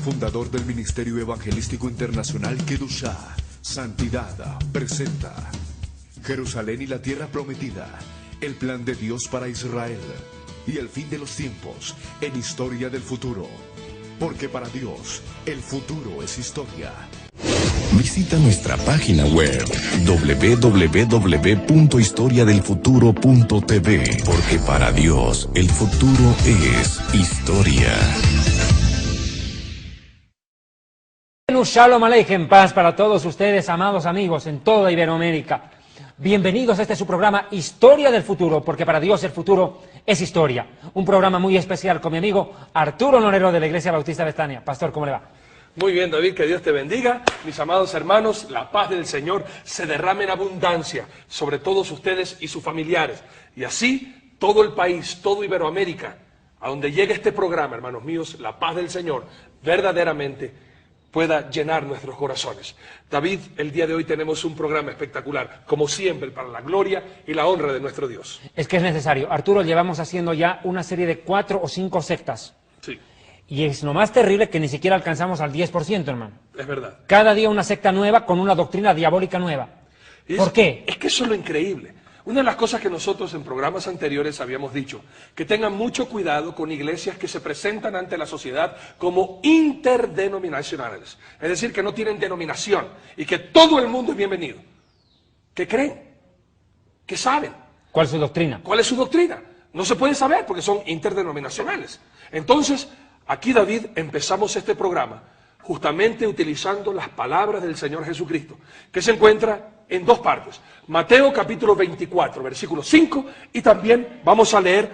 fundador del Ministerio Evangelístico Internacional Kedushá, Santidad, presenta Jerusalén y la Tierra Prometida, el plan de Dios para Israel y el fin de los tiempos en Historia del Futuro. Porque para Dios, el futuro es historia. Visita nuestra página web www.historiadelfuturo.tv, porque para Dios el futuro es historia. Shalom Aleichem, paz para todos ustedes, amados amigos en toda Iberoamérica. Bienvenidos a este su programa Historia del Futuro, porque para Dios el futuro es historia. Un programa muy especial con mi amigo Arturo Norero de la Iglesia Bautista Betania. Pastor, ¿cómo le va? Muy bien, David, que Dios te bendiga. Mis amados hermanos, la paz del Señor se derrame en abundancia sobre todos ustedes y sus familiares. Y así, todo el país, todo Iberoamérica, a donde llegue este programa, hermanos míos, la paz del Señor verdaderamente pueda llenar nuestros corazones. David, el día de hoy tenemos un programa espectacular, como siempre, para la gloria y la honra de nuestro Dios. Es que es necesario. Arturo, llevamos haciendo ya una serie de 4 o 5 sectas. Sí. Y es lo más terrible que ni siquiera alcanzamos al 10%, hermano. Es verdad. Cada día una secta nueva con una doctrina diabólica nueva. ¿Por qué? Es que eso es lo increíble. Una de las cosas que nosotros en programas anteriores habíamos dicho, que tengan mucho cuidado con iglesias que se presentan ante la sociedad como interdenominacionales. Es decir, que no tienen denominación y que todo el mundo es bienvenido. ¿Qué creen? ¿Qué saben? ¿Cuál es su doctrina? ¿Cuál es su doctrina? No se puede saber porque son interdenominacionales. Entonces, aquí, David, empezamos este programa justamente utilizando las palabras del Señor Jesucristo, que se encuentra en dos partes. Mateo capítulo 24, versículo 5, y también vamos a leer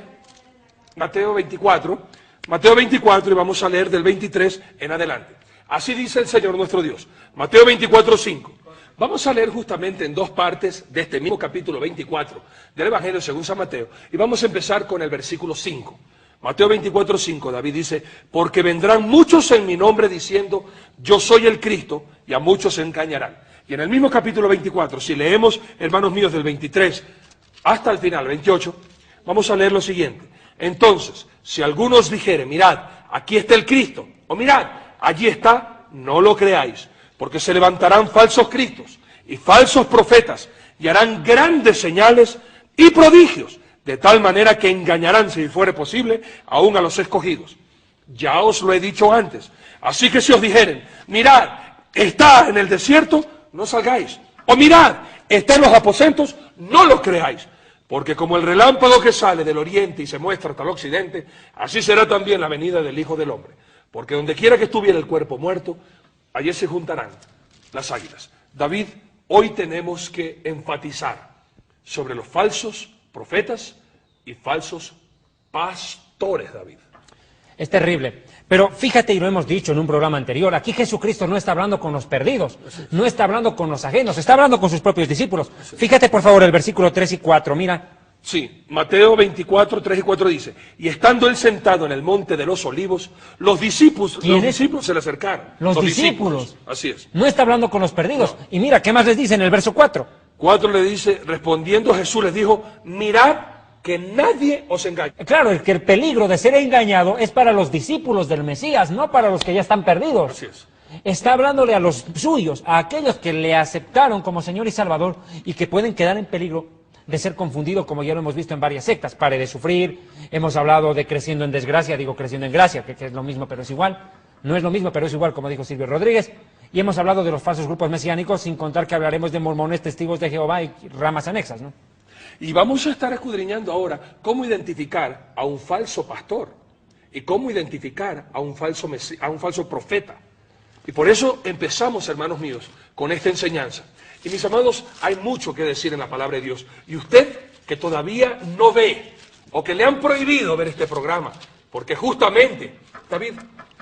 Mateo 24 y vamos a leer del 23 en adelante. Así dice el Señor nuestro Dios. Mateo 24, 5. Vamos a leer justamente en dos partes de este mismo capítulo 24 del Evangelio según San Mateo, y vamos a empezar con el versículo 5. Mateo 24, 5, David dice, porque vendrán muchos en mi nombre diciendo, yo soy el Cristo, y a muchos se engañarán. Y en el mismo capítulo 24, si leemos, hermanos míos, del 23 hasta el final, 28, vamos a leer lo siguiente. Entonces, si algunos dijeren, mirad, aquí está el Cristo, o mirad, allí está, no lo creáis, porque se levantarán falsos cristos y falsos profetas, y harán grandes señales y prodigios, de tal manera que engañarán, si fuere posible, aún a los escogidos. Ya os lo he dicho antes. Así que si os dijeren, mirad, está en el desierto, no salgáis. O mirad, está en los aposentos, no lo creáis. Porque como el relámpago que sale del oriente y se muestra hasta el occidente, así será también la venida del Hijo del Hombre. Porque donde quiera que estuviera el cuerpo muerto, allí se juntarán las águilas. David, hoy tenemos que enfatizar sobre los falsos profetas y falsos pastores, David. Es terrible. Pero fíjate, y lo hemos dicho en un programa anterior, aquí Jesucristo no está hablando con los perdidos, no está hablando con los ajenos, está hablando con sus propios discípulos. Fíjate por favor el versículo 3 y 4, mira. Sí, Mateo 24, 3 y 4 dice, y estando él sentado en el monte de los olivos, los discípulos se le acercaron. Los discípulos. Así es. No está hablando con los perdidos. No. Y mira, ¿qué más les dice en el verso 4? 4 le dice, respondiendo Jesús les dijo, mirad que nadie os engañe. Claro, es que el peligro de ser engañado es para los discípulos del Mesías, no para los que ya están perdidos. Así es. Está hablándole a los suyos, a aquellos que le aceptaron como Señor y Salvador y que pueden quedar en peligro de ser confundidos, como ya lo hemos visto en varias sectas. Pare de sufrir, hemos hablado de creciendo en desgracia, digo creciendo en gracia, que es lo mismo pero es igual. No es lo mismo pero es igual, como dijo Silvio Rodríguez. Y hemos hablado de los falsos grupos mesiánicos, sin contar que hablaremos de mormones, testigos de Jehová y ramas anexas, ¿no? Y vamos a estar escudriñando ahora cómo identificar a un falso pastor y cómo identificar a un falso profeta. Y por eso empezamos, hermanos míos, con esta enseñanza. Y mis amados, hay mucho que decir en la palabra de Dios. Y usted que todavía no ve o que le han prohibido ver este programa, porque justamente, David,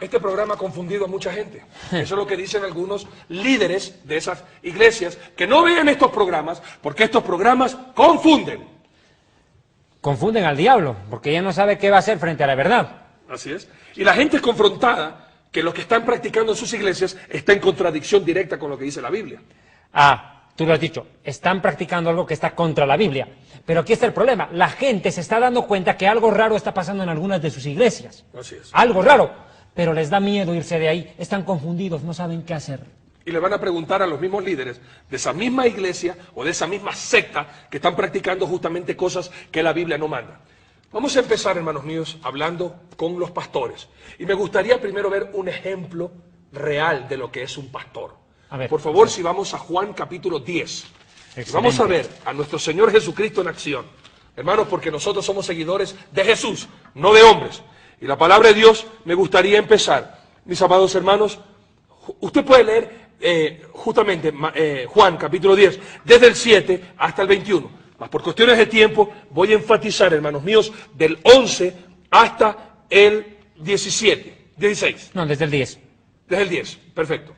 este programa ha confundido a mucha gente. Eso es lo que dicen algunos líderes de esas iglesias, que no vean estos programas, porque estos programas confunden. Confunden al diablo, porque ya no sabe qué va a hacer frente a la verdad. Así es. Y la gente es confrontada que lo que están practicando en sus iglesias está en contradicción directa con lo que dice la Biblia. Tú lo has dicho, están practicando algo que está contra la Biblia. Pero aquí está el problema, la gente se está dando cuenta que algo raro está pasando en algunas de sus iglesias. Así es. Algo raro. pero les da miedo irse de ahí, están confundidos, no saben qué hacer. Y le van a preguntar a los mismos líderes de esa misma iglesia o de esa misma secta que están practicando justamente cosas que la Biblia no manda. Vamos a empezar, hermanos míos, hablando con los pastores. Y me gustaría primero ver un ejemplo real de lo que es un pastor. A ver, por favor, si vamos a Juan capítulo 10. Y vamos a ver a nuestro Señor Jesucristo en acción. Hermanos, porque nosotros somos seguidores de Jesús, no de hombres. Y la palabra de Dios me gustaría empezar. Mis amados hermanos, usted puede leer justamente Juan capítulo 10, desde el 7 hasta el 21. Mas por cuestiones de tiempo voy a enfatizar, hermanos míos, del 11 hasta el 16. No, desde el 10. Desde el 10, perfecto.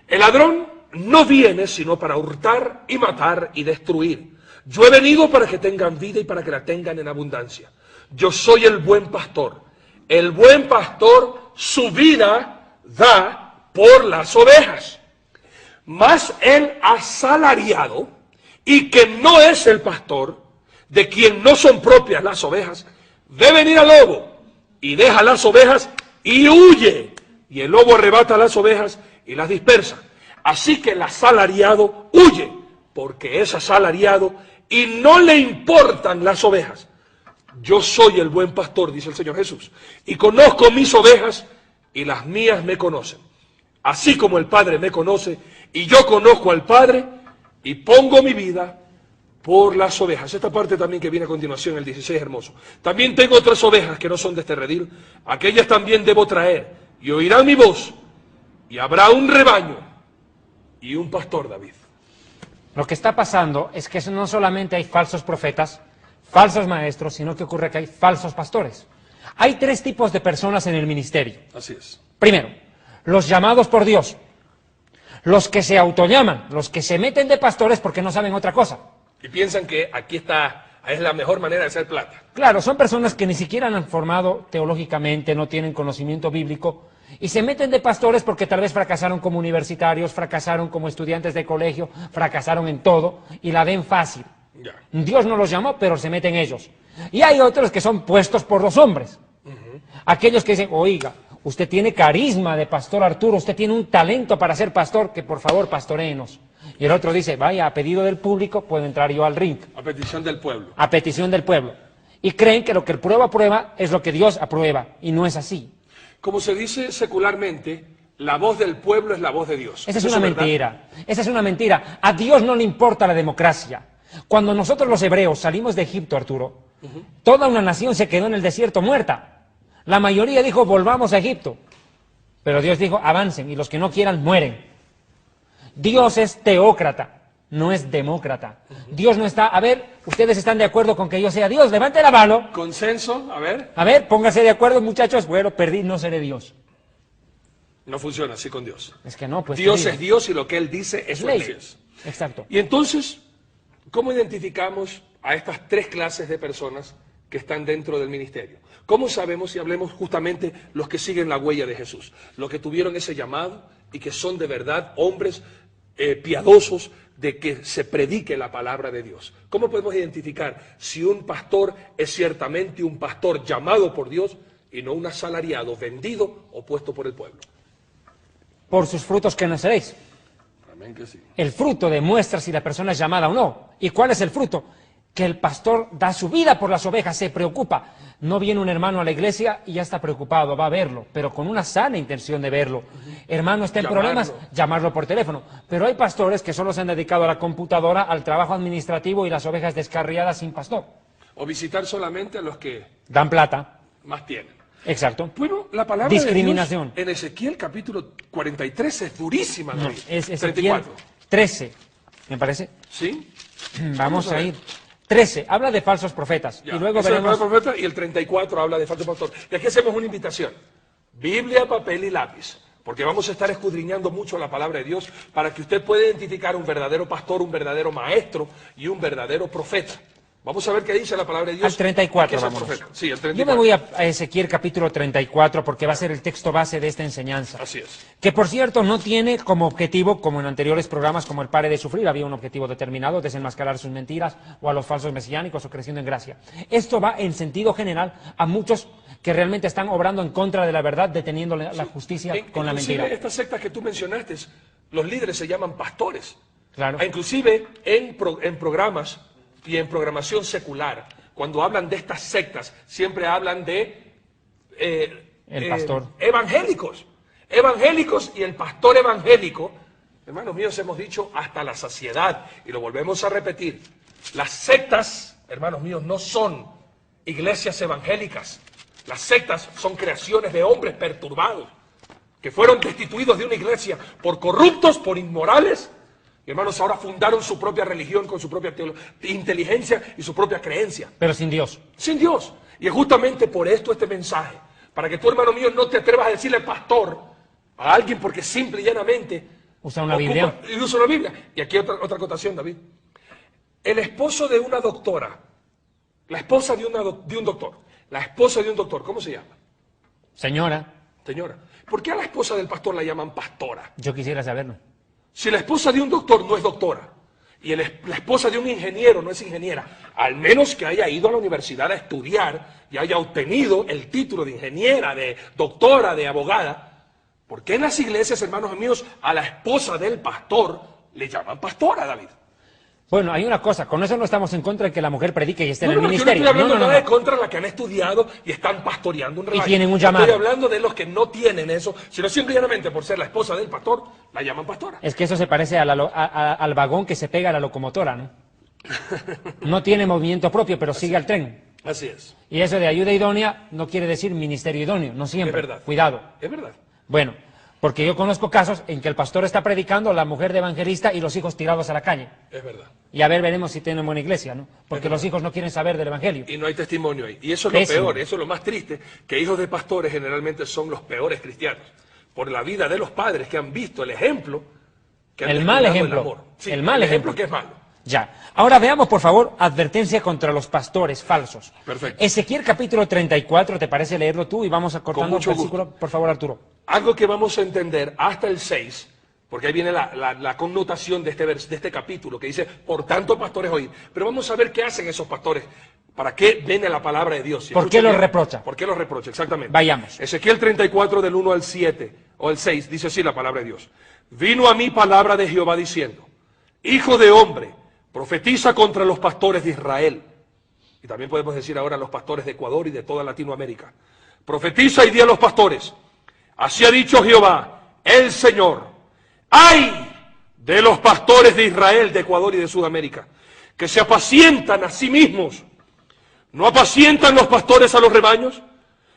El ladrón no viene sino para hurtar y matar y destruir. Yo he venido para que tengan vida y para que la tengan en abundancia. Yo soy el buen pastor. El buen pastor su vida da por las ovejas. Mas el asalariado, y que no es el pastor, de quien no son propias las ovejas, ve venir al lobo y deja las ovejas y huye. Y el lobo arrebata las ovejas y las dispersa. Así que el asalariado huye, porque es asalariado y no le importan las ovejas. Yo soy el buen pastor, dice el Señor Jesús, y conozco mis ovejas y las mías me conocen. Así como el Padre me conoce y yo conozco al Padre y pongo mi vida por las ovejas. Esta parte también que viene a continuación, el 16, hermoso. También tengo otras ovejas que no son de este redil, aquellas también debo traer y oirán mi voz y habrá un rebaño y un pastor, David. Lo que está pasando es que no solamente hay falsos profetas, falsos maestros, sino que ocurre que hay falsos pastores. Hay tres tipos de personas en el ministerio. Así es. Primero, los llamados por Dios, los que se autollaman, los que se meten de pastores porque no saben otra cosa. Y piensan que aquí es la mejor manera de hacer plata. Claro, son personas que ni siquiera han formado teológicamente, no tienen conocimiento bíblico, y se meten de pastores porque tal vez fracasaron como universitarios, fracasaron como estudiantes de colegio, fracasaron en todo, y la ven fácil. Ya. Dios no los llamó, pero se meten ellos. Y hay otros que son puestos por los hombres. Aquellos que dicen, oiga, usted tiene carisma de pastor Arturo, usted tiene un talento para ser pastor, que por favor pastoréenos. Y el otro dice, vaya, a pedido del público puedo entrar yo al ring. A petición del pueblo. A petición del pueblo. Y creen que lo que el pueblo aprueba es lo que Dios aprueba, y no es así. Como se dice secularmente, la voz del pueblo es la voz de Dios. Esa es una mentira. Esa es una mentira. A Dios no le importa la democracia. Cuando nosotros los hebreos salimos de Egipto, Arturo, toda una nación se quedó en el desierto muerta. La mayoría dijo, volvamos a Egipto. Pero Dios dijo, avancen, y los que no quieran mueren. Dios es teócrata, no es demócrata. Dios no está, a ver, ustedes están de acuerdo con que yo sea Dios, levante la mano. Consenso, a ver. A ver, pónganse de acuerdo, muchachos. Bueno, perdí, no seré Dios. No funciona así con Dios. Es que no, pues. Dios es Dios y lo que Él dice es ley. leyes. Exacto. Y entonces, ¿cómo identificamos a estas tres clases de personas que están dentro del ministerio? ¿Cómo sabemos, si hablemos justamente los que siguen la huella de Jesús? Los que tuvieron ese llamado y que son de verdad hombres piadosos de que se predique la palabra de Dios. ¿Cómo podemos identificar si un pastor es ciertamente un pastor llamado por Dios y no un asalariado, vendido o puesto por el pueblo? Por sus frutos conoceréis. Amén que sí. El fruto demuestra si la persona es llamada o no. ¿Y cuál es el fruto? Que el pastor da su vida por las ovejas, se preocupa. No viene un hermano a la iglesia y ya está preocupado, va a verlo, pero con una sana intención de verlo. Hermano, está en problemas, llamarlo por teléfono. Pero hay pastores que solo se han dedicado a la computadora, al trabajo administrativo y las ovejas descarriadas sin pastor. O visitar solamente a los que Dan plata. más tienen. Exacto. Bueno, la palabra Discriminación. de Dios en Ezequiel capítulo 43 es durísima, No, David. es Ezequiel 34. 13, me parece. ¿Sí? Vamos a ir. 13, habla de falsos profetas. Ya, Y luego ese es el veremos. primer profeta, y el 34 habla de falso pastor. Y aquí hacemos una invitación. Biblia, papel y lápiz. Porque vamos a estar escudriñando mucho la palabra de Dios para que usted pueda identificar un verdadero pastor, un verdadero maestro y un verdadero profeta. Vamos a ver qué dice la palabra de Dios. Al 34 ¿Qué es el vamos. profeta? Sí, el 34. Yo me voy a Ezequiel capítulo 34 porque va a ser el texto base de esta enseñanza. Así es. Que por cierto no tiene como objetivo, como en anteriores programas como el Pare de Sufrir, había un objetivo determinado, desenmascarar sus mentiras o a los falsos mesiánicos o creciendo en gracia. Esto va en sentido general a muchos que realmente están obrando en contra de la verdad, deteniendo la justicia con la mentira. Inclusive estas sectas que tú mencionaste, los líderes se llaman pastores. Claro. Inclusive en programas y en programación secular, cuando hablan de estas sectas, siempre hablan de el pastor. Evangélicos y el pastor evangélico. Hermanos míos, hemos dicho hasta la saciedad, y lo volvemos a repetir. Las sectas, hermanos míos, no son iglesias evangélicas. Las sectas son creaciones de hombres perturbados, que fueron destituidos de una iglesia por corruptos, por inmorales. Y hermanos, ahora fundaron su propia religión con su propia inteligencia y su propia creencia. Pero sin Dios. Sin Dios. Y es justamente por esto este mensaje. Para que tú, hermano mío, no te atrevas a decirle pastor a alguien porque simple y llanamente usa una Biblia. Y usa una Biblia. Y aquí otra acotación, David. El esposo de una doctora, la esposa de un doctor, la esposa de un doctor, ¿cómo se llama? Señora. Señora. ¿Por qué a la esposa del pastor la llaman pastora? Yo quisiera saberlo. Si la esposa de un doctor no es doctora y la esposa de un ingeniero no es ingeniera, al menos que haya ido a la universidad a estudiar y haya obtenido el título de ingeniera, de doctora, de abogada, ¿por qué en las iglesias, hermanos míos, a la esposa del pastor le llaman pastora, David? Bueno, hay una cosa, con eso no estamos en contra de que la mujer predique y esté en el Yo ministerio. no estoy hablando nada de contra la que han estudiado y están pastoreando un rebaño. Y tienen un llamado. Estoy hablando de los que no tienen eso, sino simplemente por ser la esposa del pastor, la llaman pastora. Es que eso se parece al vagón que se pega a la locomotora, ¿no? No tiene movimiento propio, pero sigue al tren. Así es. Y eso de ayuda idónea no quiere decir ministerio idóneo, no siempre. Es verdad. Cuidado. Es verdad. Bueno, porque yo conozco casos en que el pastor está predicando, la mujer de evangelista y los hijos tirados a la calle. Es verdad. Y a ver, veremos si tienen buena iglesia, ¿no? Porque los hijos no quieren saber del evangelio. Y no hay testimonio ahí. Y eso es lo peor, eso es lo más triste, que hijos de pastores generalmente son los peores cristianos. Por la vida de los padres que han visto el ejemplo, que han el mal descuidado ejemplo. el amor. Sí, el mal ejemplo que es malo. Ya. Ahora veamos, por favor, advertencia contra los pastores falsos. Perfecto. Ezequiel capítulo 34, ¿te parece leerlo tú? Y vamos acortando el versículo, por favor, Arturo. Algo que vamos a entender hasta el 6, porque ahí viene la connotación de este capítulo, que dice, por tanto, pastores, oíd. Pero vamos a ver qué hacen esos pastores. ¿Para qué viene la palabra de Dios? ¿Por qué los reprocha? ¿Por qué los reprocha? Exactamente. Vayamos. Ezequiel 34, del 1 al 7, o al 6, dice así la palabra de Dios. Vino a mí palabra de Jehová diciendo, hijo de hombre, profetiza contra los pastores de Israel. Y también podemos decir ahora los pastores de Ecuador y de toda Latinoamérica. Profetiza y di a los pastores, así ha dicho Jehová, el Señor, ¡ay de los pastores de Israel, de Ecuador y de Sudamérica, que se apacientan a sí mismos! ¿No apacientan los pastores a los rebaños?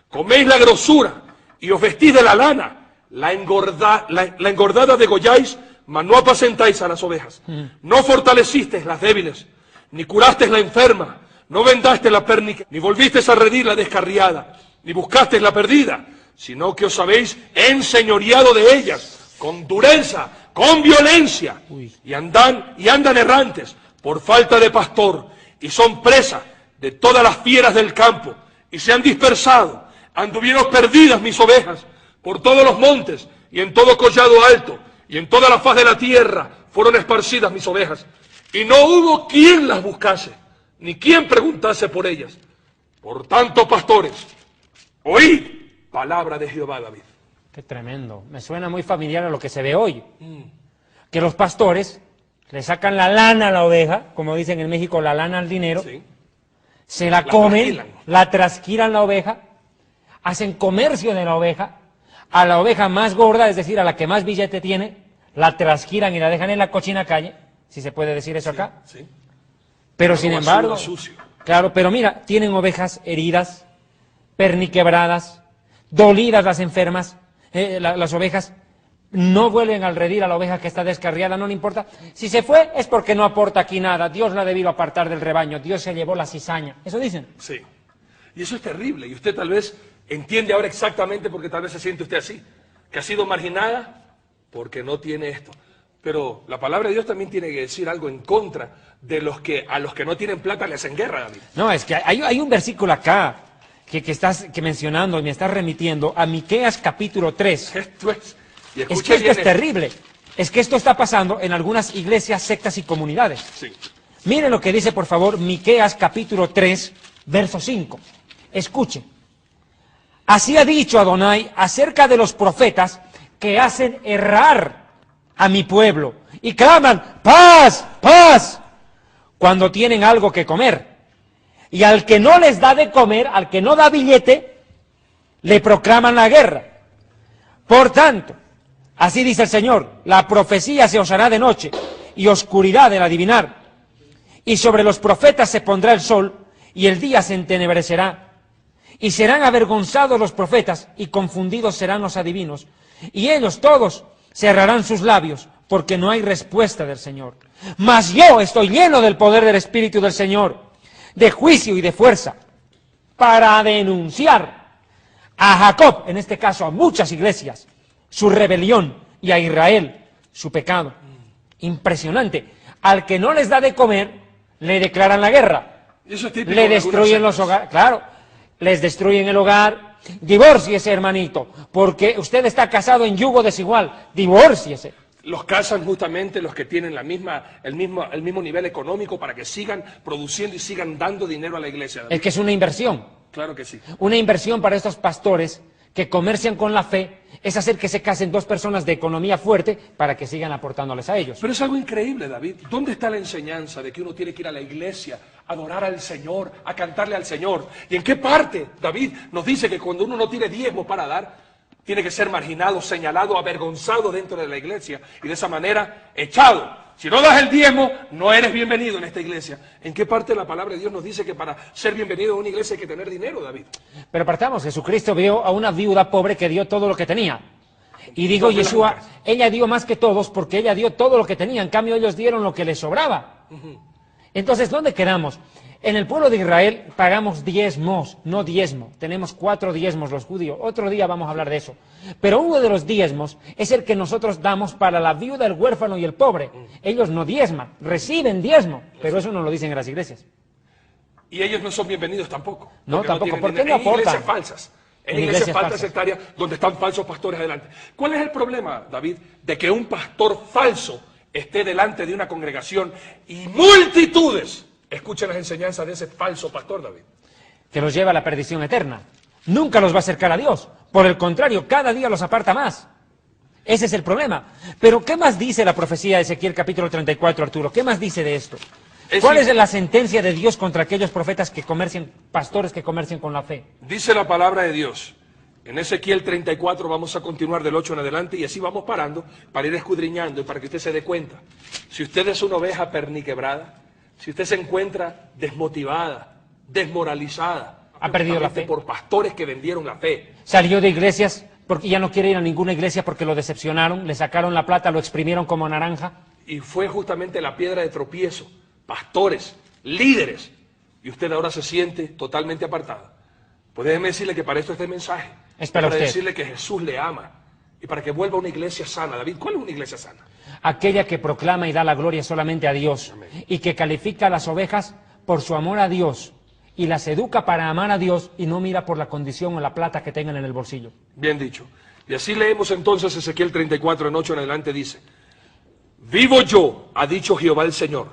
Coméis la grosura y os vestís de la lana, la engordada degolláis, mas no apacentáis a las ovejas. No fortalecisteis las débiles, ni curasteis la enferma, no vendasteis la pérnica, ni volvisteis a redir la descarriada, ni buscasteis la perdida, sino que os habéis enseñoreado de ellas, con dureza, con violencia, y andan errantes por falta de pastor, y son presa de todas las fieras del campo, y se han dispersado, anduvieron perdidas mis ovejas, por todos los montes, y en todo collado alto, y en toda la faz de la tierra fueron esparcidas mis ovejas, y no hubo quien las buscase, ni quien preguntase por ellas. Por tanto, pastores, oíd palabra de Jehová, David. Qué tremendo. Me suena muy familiar a lo que se ve hoy. Que los pastores le sacan la lana a la oveja, como dicen en México, la lana al dinero, Sí. se la comen, la trasquilan la oveja, hacen comercio de la oveja, a la oveja más gorda, es decir, a la que más billete tiene, la trasquilan y la dejan en la cochina calle, si se puede decir eso acá. Sí. Pero Algo sin basura, embargo, sucio. claro, pero mira, tienen ovejas heridas, perniquebradas, dolidas las enfermas, las ovejas no vuelven al redil a la oveja que está descarriada, no le importa. Si se fue es porque no aporta aquí nada, Dios la ha debido apartar del rebaño, Dios se llevó la cizaña, eso dicen. Sí. Y eso es terrible, y usted tal vez entiende ahora exactamente porque tal vez se siente usted así, que ha sido marginada porque no tiene esto. Pero la palabra de Dios también tiene que decir algo en contra de los que a los que no tienen plata le hacen guerra, David. No, es que hay un versículo acá que estás mencionando y me estás remitiendo a Miqueas capítulo 3. Esto es, y Es que escuche esto bien es terrible. Es que esto está pasando en algunas iglesias, sectas y comunidades. Sí. Miren lo que dice, por favor, Miqueas capítulo 3, verso 5. Escuchen. Así ha dicho Adonai acerca de los profetas que hacen errar a mi pueblo y claman, paz, paz, cuando tienen algo que comer. Y al que no les da de comer, al que no da billete, le proclaman la guerra. Por tanto, así dice el Señor, la profecía se os hará de noche y oscuridad del adivinar. Y sobre los profetas se pondrá el sol y el día se entenebrecerá. Y serán avergonzados los profetas y confundidos serán los adivinos. Y ellos todos cerrarán sus labios porque no hay respuesta del Señor. Mas yo estoy lleno del poder del Espíritu del Señor, de juicio y de fuerza, para denunciar a Jacob, en este caso a muchas iglesias, su rebelión y a Israel su pecado. Impresionante. Al que no les da de comer, le declaran la guerra. Eso es típico Le de destruyen algunas los sectas. hogares, claro, les destruyen el hogar. Divórciese, hermanito, porque usted está casado en yugo desigual. Divórciese. Los casan justamente los que tienen el mismo nivel económico para que sigan produciendo y sigan dando dinero a la iglesia, David. Es que es una inversión. Claro que sí. Una inversión para estos pastores que comercian con la fe es hacer que se casen dos personas de economía fuerte para que sigan aportándoles a ellos. Pero es algo increíble, David. ¿Dónde está la enseñanza de que uno tiene que ir a la iglesia, a adorar al Señor, a cantarle al Señor? ¿Y en qué parte, David, nos dice que cuando uno no tiene diezmo para dar, tiene que ser marginado, señalado, avergonzado dentro de la iglesia y de esa manera echado? Si no das el diezmo, no eres bienvenido en esta iglesia. ¿En qué parte de la palabra de Dios nos dice que para ser bienvenido a una iglesia hay que tener dinero, David? Pero partamos, Jesucristo vio a una viuda pobre que dio todo lo que tenía. Y digo, Dos Yeshua, blancas. ella dio más que todos porque ella dio todo lo que tenía. En cambio, ellos dieron lo que les sobraba. Entonces, ¿dónde quedamos? En el pueblo de Israel pagamos diezmos, no diezmo. Tenemos 4 diezmos los judíos. Otro día vamos a hablar de eso. Pero uno de los diezmos es el que nosotros damos para la viuda, el huérfano y el pobre. Ellos no diezman, reciben diezmo. Pero eso no lo dicen en las iglesias. Y ellos no son bienvenidos tampoco. No, porque tampoco. tienen ¿Por qué dinero. no En aportan? iglesias falsas. En En iglesias iglesias falsas falsas. sectarias donde están falsos pastores adelante. ¿Cuál es el problema, David, de que un pastor falso esté delante de una congregación y multitudes escuchen las enseñanzas de ese falso pastor, David? Que los lleva a la perdición eterna. Nunca los va a acercar a Dios. Por el contrario, cada día los aparta más. Ese es el problema. Pero, ¿qué más dice la profecía de Ezequiel capítulo 34, Arturo? ¿Qué más dice de esto? ¿Cuál es la sentencia de Dios contra aquellos profetas que comercian, pastores que comercian con la fe? Dice la palabra de Dios. En Ezequiel 34 vamos a continuar del 8 en adelante y así vamos parando para ir escudriñando y para que usted se dé cuenta. Si usted es una oveja perniquebrada, si usted se encuentra desmotivada, desmoralizada, Ha perdido la fe. por pastores que vendieron la fe, Salió de iglesias porque ya no quiere ir a ninguna iglesia porque lo decepcionaron, le sacaron la plata, lo exprimieron como naranja. y fue justamente la piedra de tropiezo, pastores, líderes, y usted ahora se siente totalmente apartada. Pues déjeme decirle que para esto este mensaje Es para usted. decirle que Jesús le ama y para que vuelva a una iglesia sana. David, ¿cuál es una iglesia sana? Aquella que proclama y da la gloria solamente a Dios y que califica a las ovejas por su amor a Dios y las educa para amar a Dios y no mira por la condición o la plata que tengan en el bolsillo. Bien dicho. Y así leemos entonces Ezequiel 34 en 8 en adelante dice: Vivo yo, ha dicho Jehová el Señor,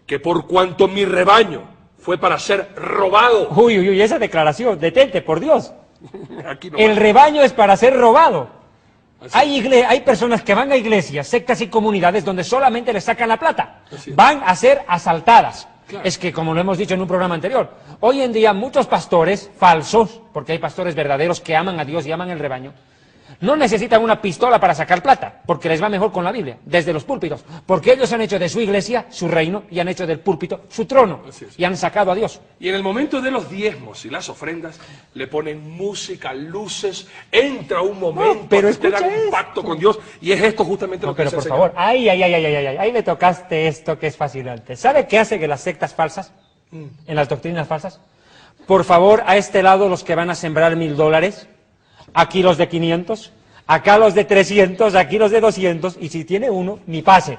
que por cuanto mi rebaño fue para ser robado. Uy, uy, uy, esa declaración, detente, por Dios. Aquí no El rebaño es para ser robado. Así Hay personas que van a iglesias, sectas y comunidades donde solamente les sacan la plata. Así es. Van a ser asaltadas. Claro. Es que, como lo hemos dicho en un programa anterior, hoy en día muchos pastores falsos, porque hay pastores verdaderos que aman a Dios y aman el rebaño, no necesitan una pistola para sacar plata, porque les va mejor con la Biblia, desde los púlpitos, porque ellos han hecho de su iglesia su reino y han hecho del púlpito su trono Así es. y han sacado a Dios. Y en el momento de los diezmos y las ofrendas, le ponen música, luces, entra un momento, pero que usted escucha haga un esto. pacto con Dios, y es esto justamente No, lo que pero dice por el favor, Señor. ahí le tocaste esto que es fascinante. ¿Sabe qué hace que las sectas falsas, en las doctrinas falsas? Por favor, a este lado los que van a sembrar $1,000, aquí los de 500, Acá los de 300, aquí los de 200, y si tiene uno, ni pase.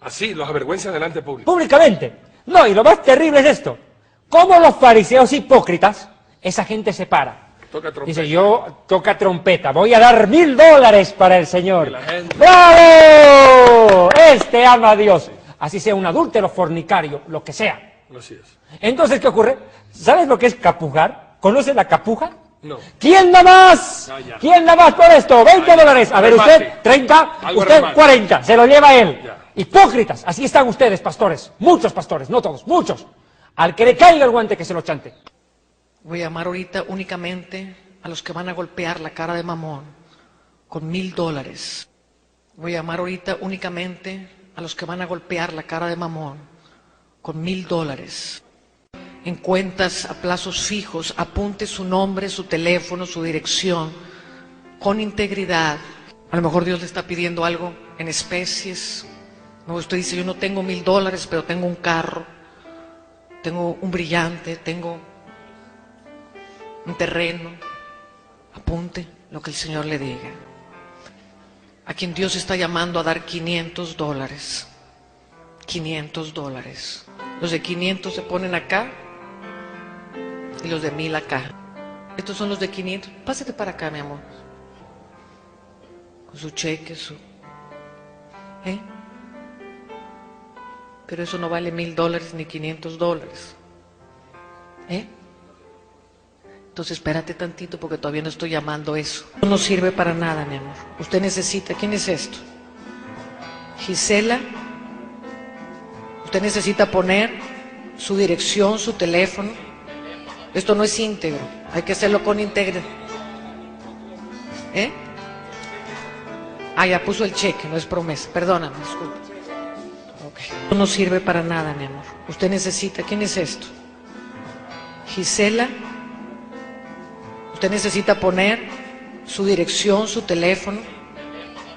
Así los avergüenza delante público. Públicamente. No, y lo más terrible es esto. Como los fariseos hipócritas, esa gente se para. Toca trompeta. Dice, yo toca trompeta, voy a dar $1000 para el Señor. Y la gente... ¡Bravo! Este ama a Dios. Así sea un adúltero, fornicario, lo que sea. Así es. Entonces, ¿qué ocurre? ¿Sabes lo que es capujar? ¿Conoce la capuja? No. ¿Quién da más? Ah, ya. ¿Quién da más por esto? $20. A ver, Remate. usted 30, Algo usted remate. 40. Se lo lleva él. Ya. Hipócritas. Así están ustedes, pastores. Muchos pastores, no todos, muchos. Al que le caiga el guante, que se lo chante. Voy a llamar ahorita únicamente a los que van a golpear la cara de Mamón con $1000. Voy a llamar ahorita únicamente a los que van a golpear la cara de Mamón con $1000. En cuentas a plazos fijos, apunte su nombre, su teléfono, su dirección, con integridad. A lo mejor Dios le está pidiendo algo en especies. No, usted dice, yo no tengo $1000, pero tengo un carro, tengo un brillante, tengo un terreno. Apunte lo que el Señor le diga. A quien Dios está llamando a dar $500. $500. Los de 500 se ponen acá y los de 1000 acá. Estos son los de 500. Pásate para acá, mi amor. Con su cheque, su... Pero eso no vale $1000 ni $500. Entonces espérate tantito porque todavía no estoy llamando eso. No sirve para nada, mi amor. Usted necesita... ¿Quién es esto? Gisela. Usted necesita poner su dirección, su teléfono. Esto no es íntegro. Hay que hacerlo con integridad. Ah, ya puso el cheque, no es promesa. Perdóname, disculpe. Okay. No sirve para nada, mi amor. Usted necesita... ¿Quién es esto? Gisela. Usted necesita poner su dirección, su teléfono.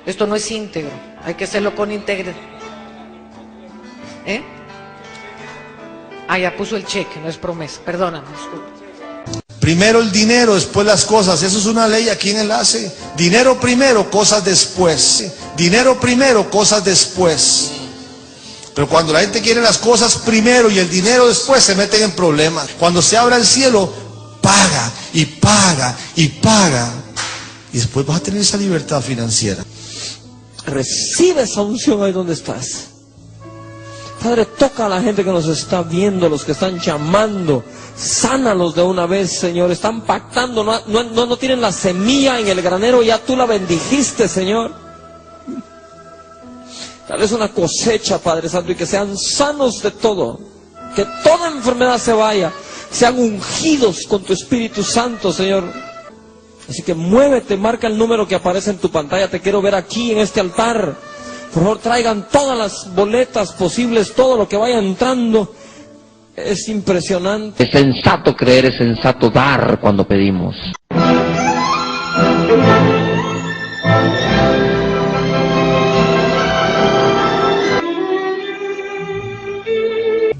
Esto no es íntegro. Hay que hacerlo con integridad. Ah, ya puso el cheque, no es promesa. Perdóname, disculpe. Primero el dinero, después las cosas. Eso es una ley aquí en Enlace. Dinero primero, cosas después. Dinero primero, cosas después. Pero cuando la gente quiere las cosas primero y el dinero después, se meten en problemas. Cuando se abra el cielo, paga y paga y paga. Y después vas a tener esa libertad financiera. Recibe esa unción ahí donde estás. Padre, toca a la gente que nos está viendo, los que están llamando. Sánalos de una vez, Señor. Están pactando, no tienen la semilla en el granero, ya tú la bendijiste, Señor. Tal vez una cosecha, Padre Santo, y que sean sanos de todo. Que toda enfermedad se vaya. Sean ungidos con tu Espíritu Santo, Señor. Así que muévete, marca el número que aparece en tu pantalla. Te quiero ver aquí en este altar. Por favor, traigan todas las boletas posibles, todo lo que vaya entrando. Es impresionante. Es sensato creer, es sensato dar cuando pedimos.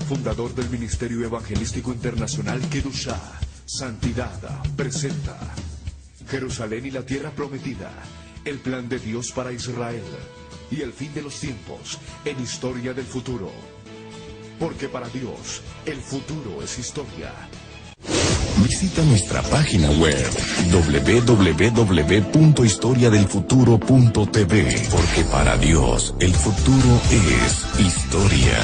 Fundador del Ministerio Evangelístico Internacional Kedushá, Santidad, presenta Jerusalén y la Tierra Prometida, el plan de Dios para Israel y el fin de los tiempos en Historia del Futuro. Porque para Dios, el futuro es historia. Visita nuestra página web www.historiadelfuturo.tv, porque para Dios el futuro es historia.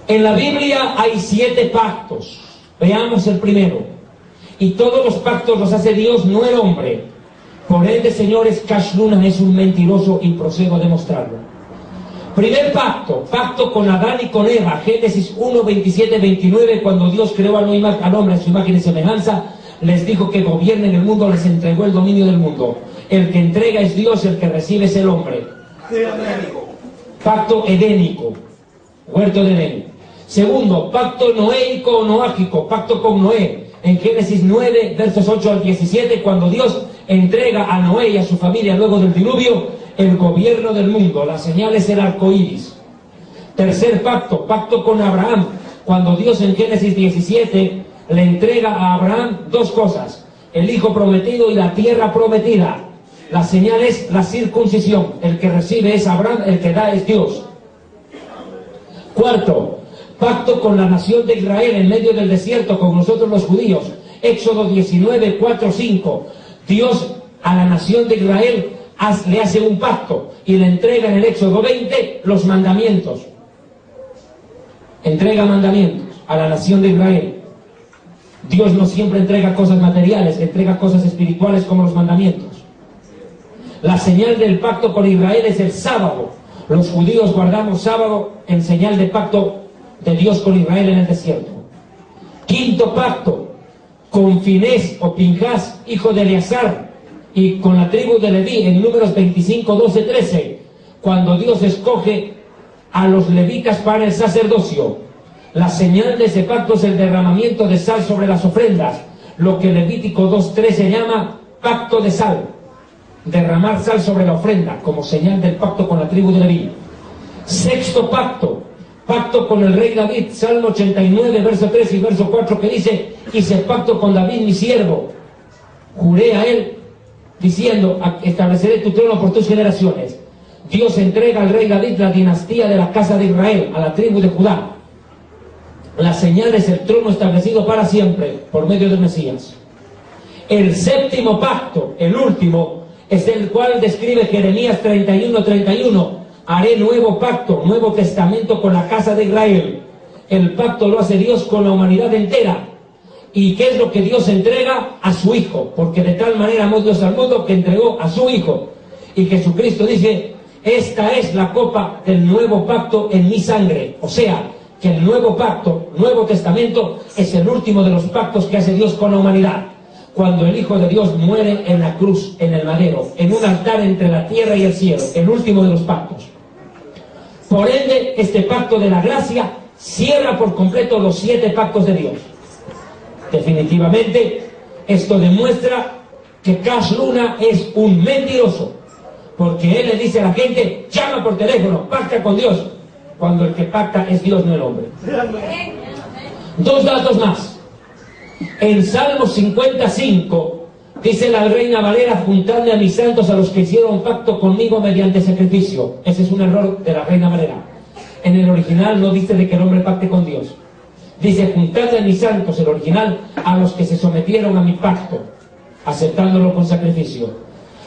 En la Biblia hay 7 pactos. Veamos el primero. Y todos los pactos los hace Dios, no el hombre. Por ende, señores, Cash Luna es un mentiroso y procedo a demostrarlo. Primer pacto, pacto con Adán y con Eva. Génesis 1, 27, 29. Cuando Dios creó al hombre a su imagen y semejanza, les dijo que gobiernen el mundo, les entregó el dominio del mundo. El que entrega es Dios, el que recibe es el hombre. Pacto edénico, huerto de Edén. Segundo, pacto noéico o noágico, pacto con Noé. En Génesis 9, versos 8 al 17, cuando Dios entrega a Noé y a su familia luego del diluvio el gobierno del mundo, la señal es el arco iris. Tercer pacto, pacto con Abraham. Cuando Dios en Génesis 17 le entrega a Abraham dos cosas: el hijo prometido y la tierra prometida. La señal es la circuncisión. El que recibe es Abraham, el que da es Dios. Cuarto, pacto con la nación de Israel en medio del desierto, con nosotros los judíos. Éxodo 19, 4, 5. Dios a la nación de Israel le hace un pacto y le entrega en el Éxodo 20 los mandamientos. Entrega mandamientos a la nación de Israel. Dios no siempre entrega cosas materiales, entrega cosas espirituales como los mandamientos. La señal del pacto con Israel es el sábado. Los judíos guardamos sábado en señal de pacto de Dios con Israel en el desierto. Quinto pacto, con Finés o Pinjás, hijo de Eleazar, y con la tribu de Leví, en Números 25, 12, 13, cuando Dios escoge a los levitas para el sacerdocio. La señal de ese pacto es el derramamiento de sal sobre las ofrendas, lo que Levítico 2:13 llama pacto de sal. Derramar sal sobre la ofrenda como señal del pacto con la tribu de Leví. Sexto pacto, pacto con el rey David, Salmo 89, verso 3 y verso 4, que dice: hice pacto con David mi siervo, juré a él diciendo: estableceré tu trono por tus generaciones. Dios entrega al rey David la dinastía de la casa de Israel, a la tribu de Judá. La señal es el trono establecido para siempre por medio del Mesías. El séptimo pacto, el último, es el cual describe Jeremías 31:31. Haré nuevo pacto, nuevo testamento con la casa de Israel. El pacto lo hace Dios con la humanidad entera. ¿Y qué es lo que Dios entrega? A su Hijo, porque de tal manera amó Dios al mundo que entregó a su Hijo. Y Jesucristo dice: esta es la copa del nuevo pacto en mi sangre. O sea, que el nuevo pacto, Nuevo Testamento, es el último de los pactos que hace Dios con la humanidad. Cuando el Hijo de Dios muere en la cruz, en el madero, en un altar entre la tierra y el cielo, el último de los pactos. Por ende, este pacto de la gracia cierra por completo los 7 pactos de Dios. Definitivamente, esto demuestra que Cash Luna es un mentiroso, porque él le dice a la gente: llama por teléfono, pacta con Dios, cuando el que pacta es Dios, no el hombre. Dos datos más. En Salmo 55 dice la Reina Valera: juntadme a mis santos, a los que hicieron pacto conmigo mediante sacrificio. Ese es un error de la Reina Valera. En el original no dice de que el hombre pacte con Dios. Dice: juntadme a mis santos, el original, a los que se sometieron a mi pacto, aceptándolo con sacrificio.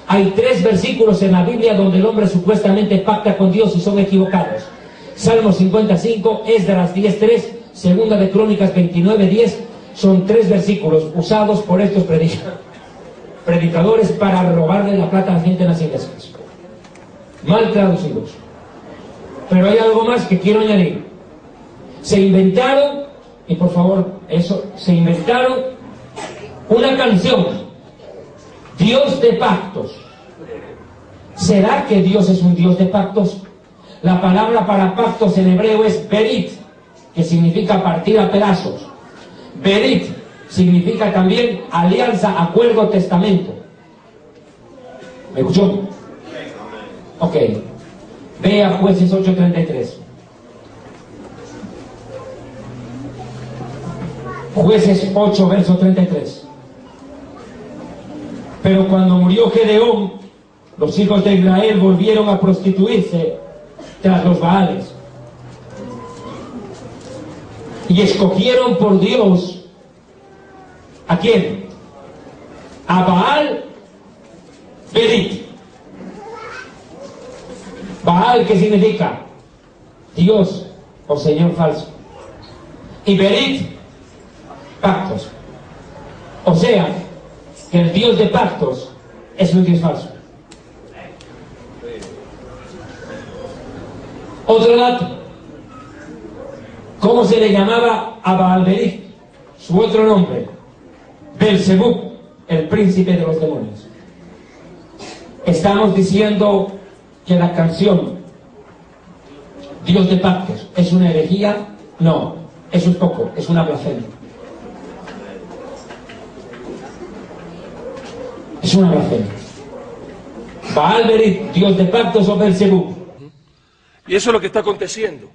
Hay 3 versículos en la Biblia donde el hombre supuestamente pacta con Dios y son equivocados. Salmo 55, Esdras 10:3, Segunda de Crónicas 29:10, son 3 versículos usados por estos predicadores para robarle la plata a la gente en las iglesias. Mal traducidos. Pero hay algo más que quiero añadir. Se inventaron, y por favor, se inventaron una canción: Dios de pactos. ¿Será que Dios es un Dios de pactos? La palabra para pactos en hebreo es berit, que significa partir a pedazos. Berit significa también alianza, acuerdo, testamento. ¿Me escuchó? Ok. Vea Jueces 8:33. Jueces 8, verso 33. Pero cuando murió Gedeón, los hijos de Israel volvieron a prostituirse tras los Baales. Y escogieron por Dios, ¿a quién? A Baal Berit. Baal, ¿qué significa? Dios o Señor falso. Y Berit, pactos. O sea, que el Dios de pactos es un Dios falso. Otro dato: ¿cómo se le llamaba a Baal-Berit? Su otro nombre: Belzebub, el príncipe de los demonios. Estamos diciendo que la canción Dios de pactos es una herejía. No, eso es poco, es una blasfemia. Es una blasfemia. Baal-Berit, Dios de pactos, o Belzebub. Y eso es lo que está aconteciendo.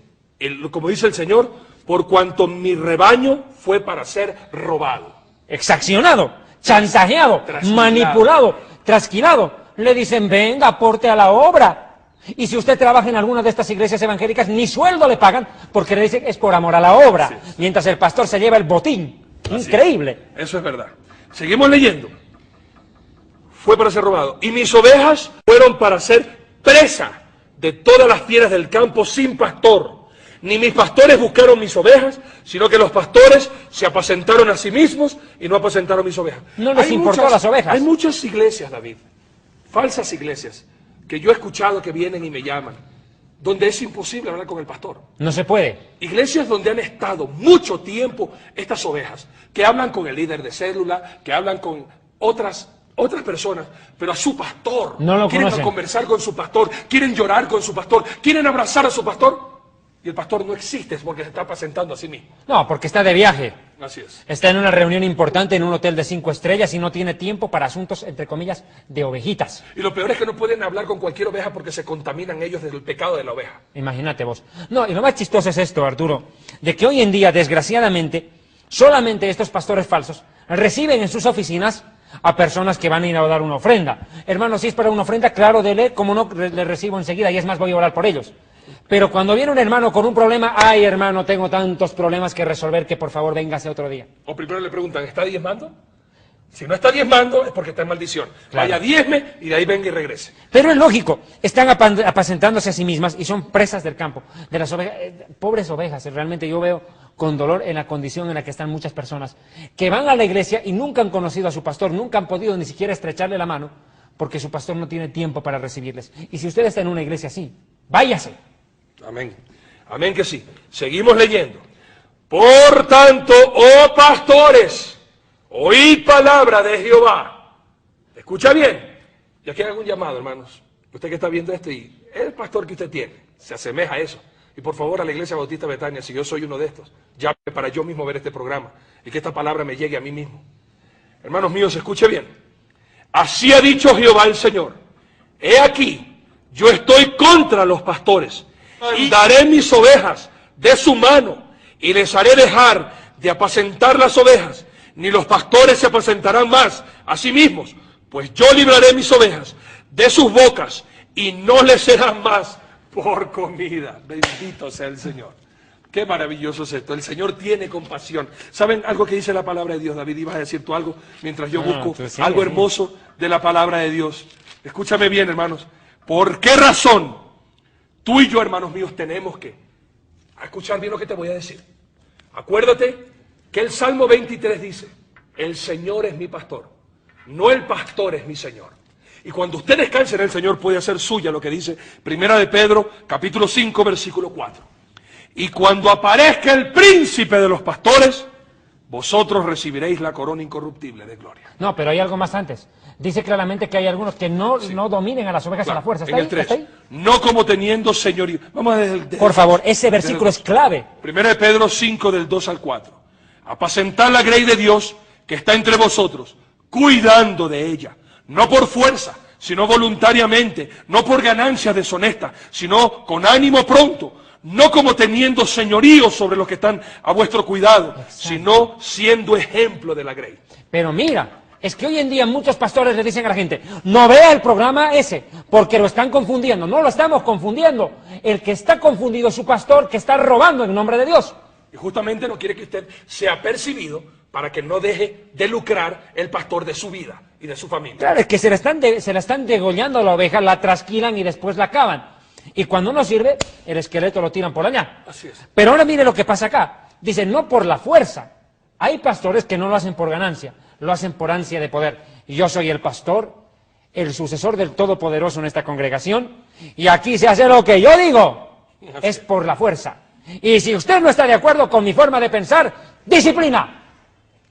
como dice el Señor, por cuanto mi rebaño fue para ser robado. Exaccionado, chantajeado, Trasquilado. manipulado, trasquilado. Le dicen, venga, aporte a la obra. Y si usted trabaja en alguna de estas iglesias evangélicas, ni sueldo le pagan, porque le dicen, es por amor a la obra. Así es. Mientras el pastor se lleva el botín. Así Increíble. es. Eso es verdad. Seguimos leyendo. Fue para ser robado. Y mis ovejas fueron para ser presa de todas las fieras del campo sin pastor. Ni mis pastores buscaron mis ovejas, sino que los pastores se apacentaron a sí mismos y no apacentaron mis ovejas. No les importó las ovejas. Hay muchas iglesias, David, falsas iglesias, que yo he escuchado que vienen y me llaman, donde es imposible hablar con el pastor. No se puede. Iglesias donde han estado mucho tiempo estas ovejas, que hablan con el líder de célula, que hablan con otras personas, pero a su pastor. No lo quieren conocen. conversar con su pastor, quieren llorar con su pastor, quieren abrazar a su pastor, y el pastor no existe porque se está apacentando a sí mismo. No, porque está de viaje. Así es. Está en una reunión importante en un hotel de 5 estrellas y no tiene tiempo para asuntos, entre comillas, de ovejitas. Y lo peor es que no pueden hablar con cualquier oveja porque se contaminan ellos del pecado de la oveja. Imagínate vos. No, y lo más chistoso es esto, Arturo, de que hoy en día, desgraciadamente, solamente estos pastores falsos reciben en sus oficinas a personas que van a ir a dar una ofrenda. Hermano, si es para una ofrenda, claro, dele, como no, le recibo enseguida, y es más, voy a orar por ellos. Pero cuando viene un hermano con un problema, ay, hermano, tengo tantos problemas que resolver que por favor véngase otro día. O primero le preguntan, ¿está diezmando? Si no está diezmando es porque está en maldición. Claro. Vaya, diezme y de ahí venga y regrese. Pero es lógico, están apacentándose a sí mismas y son presas del campo, de las ovejas, pobres ovejas. Realmente yo veo con dolor en la condición en la que están muchas personas que van a la iglesia y nunca han conocido a su pastor, nunca han podido ni siquiera estrecharle la mano porque su pastor no tiene tiempo para recibirles. Y si usted está en una iglesia así, váyase. Amén. Amén que sí. Seguimos leyendo. Por tanto, oh pastores, oíd palabra de Jehová. Escucha bien. Y aquí hago un llamado, hermanos. Usted que está viendo esto y el pastor que usted tiene se asemeja a eso. Y por favor a la Iglesia Bautista Betania, si yo soy uno de estos, llame para yo mismo ver este programa y que esta palabra me llegue a mí mismo. Hermanos míos, escuche bien. Así ha dicho Jehová el Señor. He aquí, yo estoy contra los pastores y daré mis ovejas de su mano y les haré dejar de apacentar las ovejas, ni los pastores se apacentarán más a sí mismos, pues yo libraré mis ovejas de sus bocas y no les serán más por comida. Bendito sea el Señor. Qué maravilloso es esto. El Señor tiene compasión. ¿Saben algo que dice la palabra de Dios? David, ibas a decir tú algo mientras yo busco algo hermoso de la palabra de Dios. Escúchame bien, hermanos. ¿Por qué razón tú y yo, hermanos míos, tenemos que escuchar bien lo que te voy a decir? Acuérdate que el Salmo 23 dice, el Señor es mi pastor, no el pastor es mi Señor. Y cuando usted descanse en el Señor puede hacer suya lo que dice Primera de Pedro, capítulo 5, versículo 4. Y cuando aparezca el príncipe de los pastores, vosotros recibiréis la corona incorruptible de gloria. No, pero hay algo más antes. Dice claramente que hay algunos que no dominen a las ovejas a la fuerza. ¿Está en ahí? el 3, ¿Está ahí? no como teniendo señorío. Vamos a Por favor, ese versículo es clave. Primera de Pedro 5, del 2 al 4. Apacentad la grey de Dios que está entre vosotros, cuidando de ella, no por fuerza, sino voluntariamente, no por ganancias deshonestas, sino con ánimo pronto, no como teniendo señorío sobre los que están a vuestro cuidado, sino siendo ejemplo de la grey. Pero mira, es que hoy en día muchos pastores le dicen a la gente, no vea el programa ese, porque lo están confundiendo. No lo estamos confundiendo. El que está confundido es su pastor que está robando en nombre de Dios. Y justamente no quiere que usted sea percibido para que no deje de lucrar el pastor de su vida y de su familia. Claro, es que se la están degollando a la oveja, la trasquilan y después la acaban. Y cuando no sirve, el esqueleto lo tiran por allá. Así es. Pero ahora mire lo que pasa acá. Dice, no por la fuerza. Hay pastores que no lo hacen por ganancia, lo hacen por ansia de poder. Y yo soy el pastor, el sucesor del Todopoderoso en esta congregación, y aquí se hace lo que yo digo. Es por la fuerza. Y si usted no está de acuerdo con mi forma de pensar, disciplina.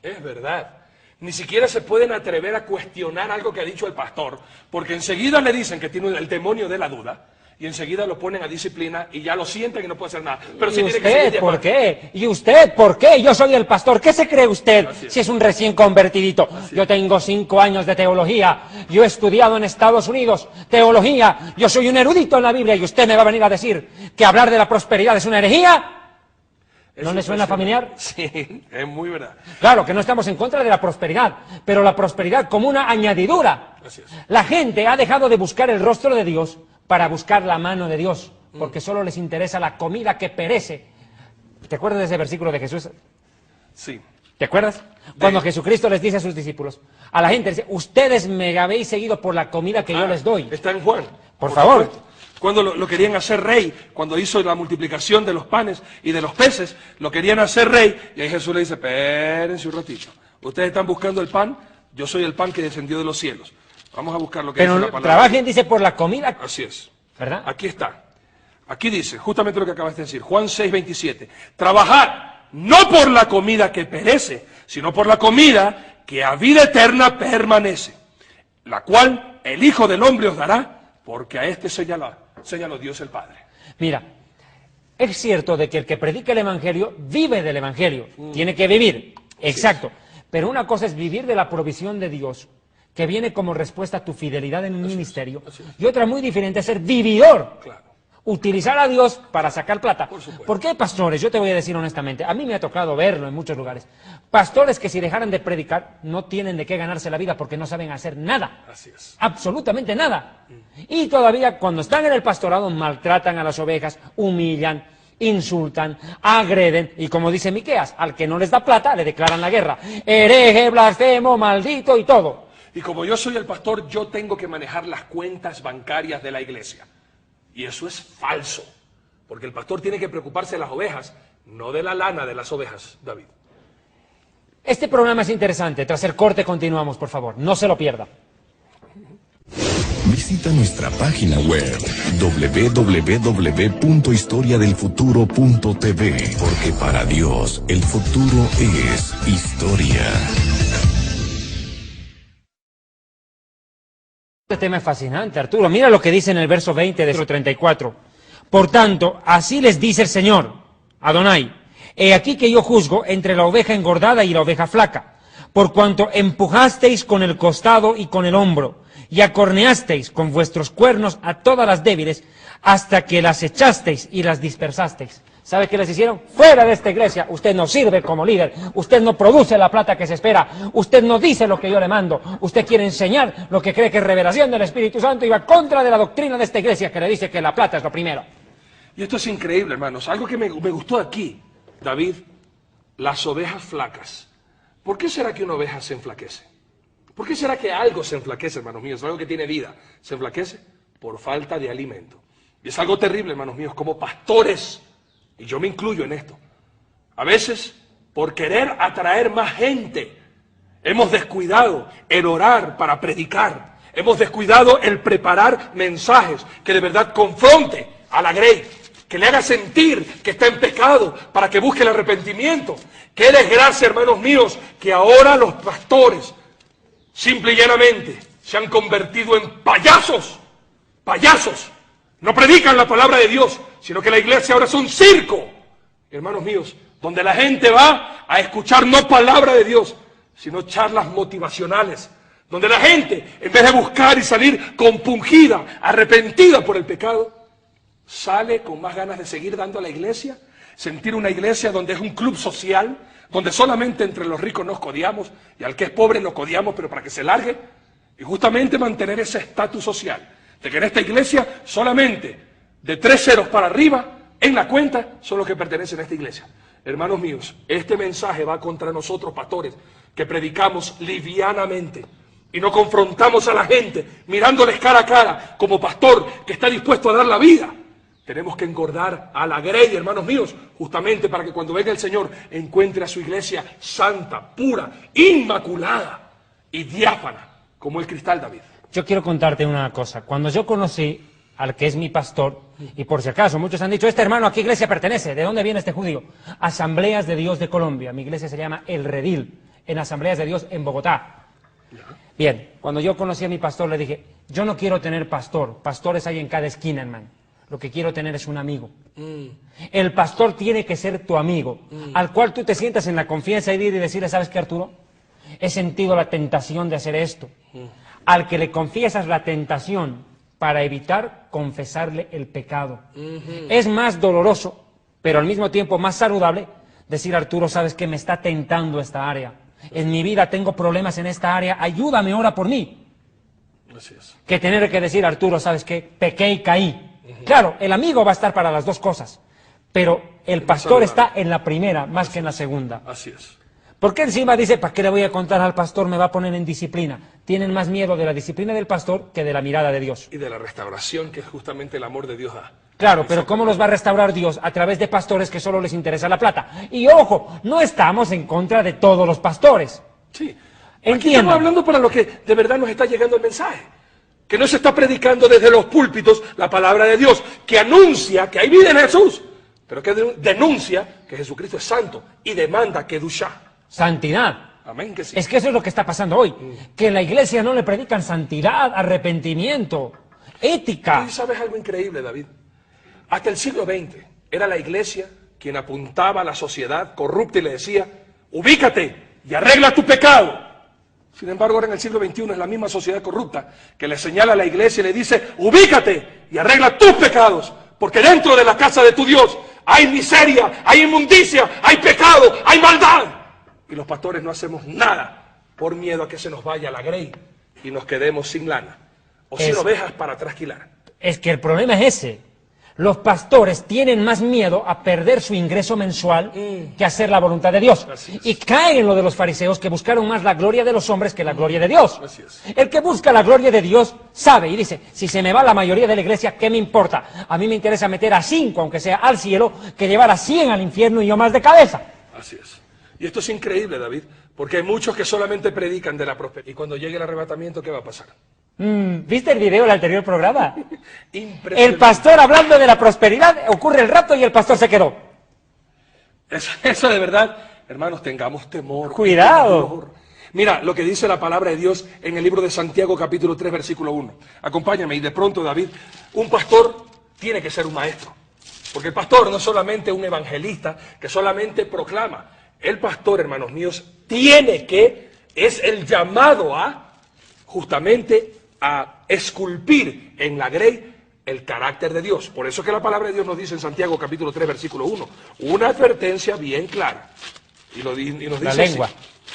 Es verdad. Ni siquiera se pueden atrever a cuestionar algo que ha dicho el pastor, porque enseguida le dicen que tiene el demonio de la duda, y enseguida lo ponen a disciplina y ya lo sienten y no puede hacer nada. Pero ¿Y sí tiene que seguir usted por llamando. qué? ¿Y usted por qué? Yo soy el pastor. ¿Qué se cree usted Así es. si es un recién convertidito? Yo tengo 5 años de teología. Yo he estudiado en Estados Unidos teología. Yo soy un erudito en la Biblia y usted me va a venir a decir que hablar de la prosperidad es una herejía. ¿No le suena familiar? Sí, es muy verdad. Claro, que no estamos en contra de la prosperidad, pero la prosperidad como una añadidura. Así es. La gente ha dejado de buscar el rostro de Dios para buscar la mano de Dios, porque solo les interesa la comida que perece. ¿Te acuerdas de ese versículo de Jesús? Sí. ¿Te acuerdas? Cuando Jesucristo les dice a sus discípulos, a la gente dice, ustedes me habéis seguido por la comida que yo les doy. Está en Juan. Por favor. supuesto. Cuando lo querían hacer rey, cuando hizo la multiplicación de los panes y de los peces, lo querían hacer rey, y ahí Jesús le dice, espérense un ratito, ustedes están buscando el pan, yo soy el pan que descendió de los cielos. Vamos a buscar lo que dice la Pero palabra. trabajen, dice, por la comida, Así es. ¿verdad? Aquí está. Aquí dice, justamente lo que acabas de decir, Juan 6:27. Trabajad, no por la comida que perece, sino por la comida que a vida eterna permanece, la cual el Hijo del Hombre os dará, porque a este señaló Dios el Padre. Mira, es cierto de que el que predica el Evangelio vive del Evangelio, tiene que vivir, exacto. Pero una cosa es vivir de la provisión de Dios, que viene como respuesta a tu fidelidad en un ministerio, y otra muy diferente es ser vividor. Claro. Utilizar a Dios para sacar plata. Por supuesto. ¿Por qué hay pastores? Yo te voy a decir honestamente, a mí me ha tocado verlo en muchos lugares. Pastores que si dejaran de predicar no tienen de qué ganarse la vida porque no saben hacer nada. Así es. Absolutamente nada. Y todavía cuando están en el pastorado maltratan a las ovejas, humillan, insultan, agreden, y como dice Miqueas, al que no les da plata le declaran la guerra. Hereje, blasfemo, maldito y todo. Y como yo soy el pastor, yo tengo que manejar las cuentas bancarias de la iglesia. Y eso es falso, porque el pastor tiene que preocuparse de las ovejas, no de la lana de las ovejas, David. Este programa es interesante. Tras el corte continuamos, por favor. No se lo pierda. Visita nuestra página web www.historiadelfuturo.tv, porque para Dios el futuro es historia. Este tema es fascinante, Arturo. Mira lo que dice en el verso 20 de 34. Por tanto, así les dice el Señor, Adonai, he aquí que yo juzgo entre la oveja engordada y la oveja flaca, por cuanto empujasteis con el costado y con el hombro, y acorneasteis con vuestros cuernos a todas las débiles, hasta que las echasteis y las dispersasteis. ¿Sabe qué les hicieron? Fuera de esta iglesia, usted no sirve como líder, usted no produce la plata que se espera, usted no dice lo que yo le mando, usted quiere enseñar lo que cree que es revelación del Espíritu Santo y va contra de la doctrina de esta iglesia que le dice que la plata es lo primero. Y esto es increíble, hermanos. Algo que me gustó aquí, David, las ovejas flacas. ¿Por qué será que una oveja se enflaquece? ¿Por qué será que algo se enflaquece, hermanos míos? Algo que tiene vida. ¿Se enflaquece? Por falta de alimento. Y es algo terrible, hermanos míos, como pastores, y yo me incluyo en esto. A veces, por querer atraer más gente, hemos descuidado el orar para predicar. Hemos descuidado el preparar mensajes que de verdad confronte a la grey, que le haga sentir que está en pecado para que busque el arrepentimiento. Qué desgracia, hermanos míos, que ahora los pastores simple y llanamente se han convertido en payasos. Payasos. No predican la palabra de Dios, sino que la iglesia ahora es un circo, hermanos míos, donde la gente va a escuchar no palabra de Dios, sino charlas motivacionales, donde la gente, en vez de buscar y salir compungida, arrepentida por el pecado, sale con más ganas de seguir dando a la iglesia, sentir una iglesia donde es un club social, donde solamente entre los ricos nos codiamos, y al que es pobre lo codiamos, pero para que se largue, y justamente mantener ese estatus social, de que en esta iglesia solamente de 3 ceros para arriba en la cuenta son los que pertenecen a esta iglesia. Hermanos míos, este mensaje va contra nosotros, pastores, que predicamos livianamente y no confrontamos a la gente mirándoles cara a cara como pastor que está dispuesto a dar la vida. Tenemos que engordar a la grey, hermanos míos, justamente para que cuando venga el Señor encuentre a su iglesia santa, pura, inmaculada y diáfana, como el cristal, David. Yo quiero contarte una cosa. Cuando yo conocí al que es mi pastor, y por si acaso muchos han dicho, este hermano, ¿a qué iglesia pertenece? ¿De dónde viene este judío? Asambleas de Dios de Colombia. Mi iglesia se llama El Redil, en Asambleas de Dios en Bogotá. Bien, cuando yo conocí a mi pastor le dije, yo no quiero tener pastor, pastores hay en cada esquina, hermano. Lo que quiero tener es un amigo. El pastor tiene que ser tu amigo, al cual tú te sientas en la confianza y decirle, ¿sabes qué, Arturo? He sentido la tentación de hacer esto. Al que le confiesas la tentación para evitar confesarle el pecado. Es más doloroso, pero al mismo tiempo más saludable, decir, Arturo, ¿sabes qué? Me está tentando esta área. En mi vida tengo problemas en esta área, ayúdame, ora por mí. Así es. Que tener que decir, Arturo, ¿sabes qué? Pequé y caí. Claro, el amigo va a estar para las dos cosas, pero el pastor está en la primera más que en la segunda. Así es. Porque encima dice, ¿para qué le voy a contar al pastor? Me va a poner en disciplina. Tienen más miedo de la disciplina del pastor que de la mirada de Dios. Y de la restauración que justamente el amor de Dios da. Claro, pero ¿cómo los va a restaurar Dios? A través de pastores que solo les interesa la plata. Y ojo, no estamos en contra de todos los pastores. Sí. Aquí Entiendan. estamos hablando para lo que de verdad nos está llegando el mensaje. Que no se está predicando desde los púlpitos la palabra de Dios, que anuncia que hay vida en Jesús, pero que denuncia que Jesucristo es santo y demanda kedushá. Santidad. Amén, que sí. Es que eso es lo que está pasando hoy. Que en la iglesia no le predican santidad, arrepentimiento, ética. ¿Tú sabes algo increíble, David? Hasta el siglo XX era la iglesia quien apuntaba a la sociedad corrupta y le decía, ubícate y arregla tu pecado. Sin embargo, ahora en el siglo XXI es la misma sociedad corrupta que le señala a la iglesia y le dice, ubícate y arregla tus pecados, porque dentro de la casa de tu Dios hay miseria, hay inmundicia, hay pecado, hay maldad. Y los pastores no hacemos nada por miedo a que se nos vaya la grey y nos quedemos sin lana, o sin ovejas para trasquilar. Es que el problema es ese. Los pastores tienen más miedo a perder su ingreso mensual que hacer la voluntad de Dios. Y caen en lo de los fariseos que buscaron más la gloria de los hombres que la gloria de Dios. Así es. El que busca la gloria de Dios sabe y dice, si se me va la mayoría de la iglesia, ¿qué me importa? A mí me interesa meter a 5, aunque sea al cielo, que llevar a 100 al infierno y yo más de cabeza. Así es. Y esto es increíble, David, porque hay muchos que solamente predican de la prosperidad. Y cuando llegue el arrebatamiento, ¿qué va a pasar? ¿Viste el video del anterior programa? Impresionante. El pastor hablando de la prosperidad, ocurre el rapto y el pastor se quedó. Eso de verdad, hermanos, tengamos temor. Cuidado. Temor. Mira lo que dice la palabra de Dios en el libro de Santiago, capítulo 3, versículo 1. Acompáñame. Y de pronto, David, un pastor tiene que ser un maestro. Porque el pastor no es solamente un evangelista que solamente proclama. El pastor, hermanos míos, es el llamado a, justamente, a esculpir en la grey el carácter de Dios. Por eso que la palabra de Dios nos dice en Santiago capítulo 3 versículo 1, una advertencia bien clara. Y nos dice la lengua.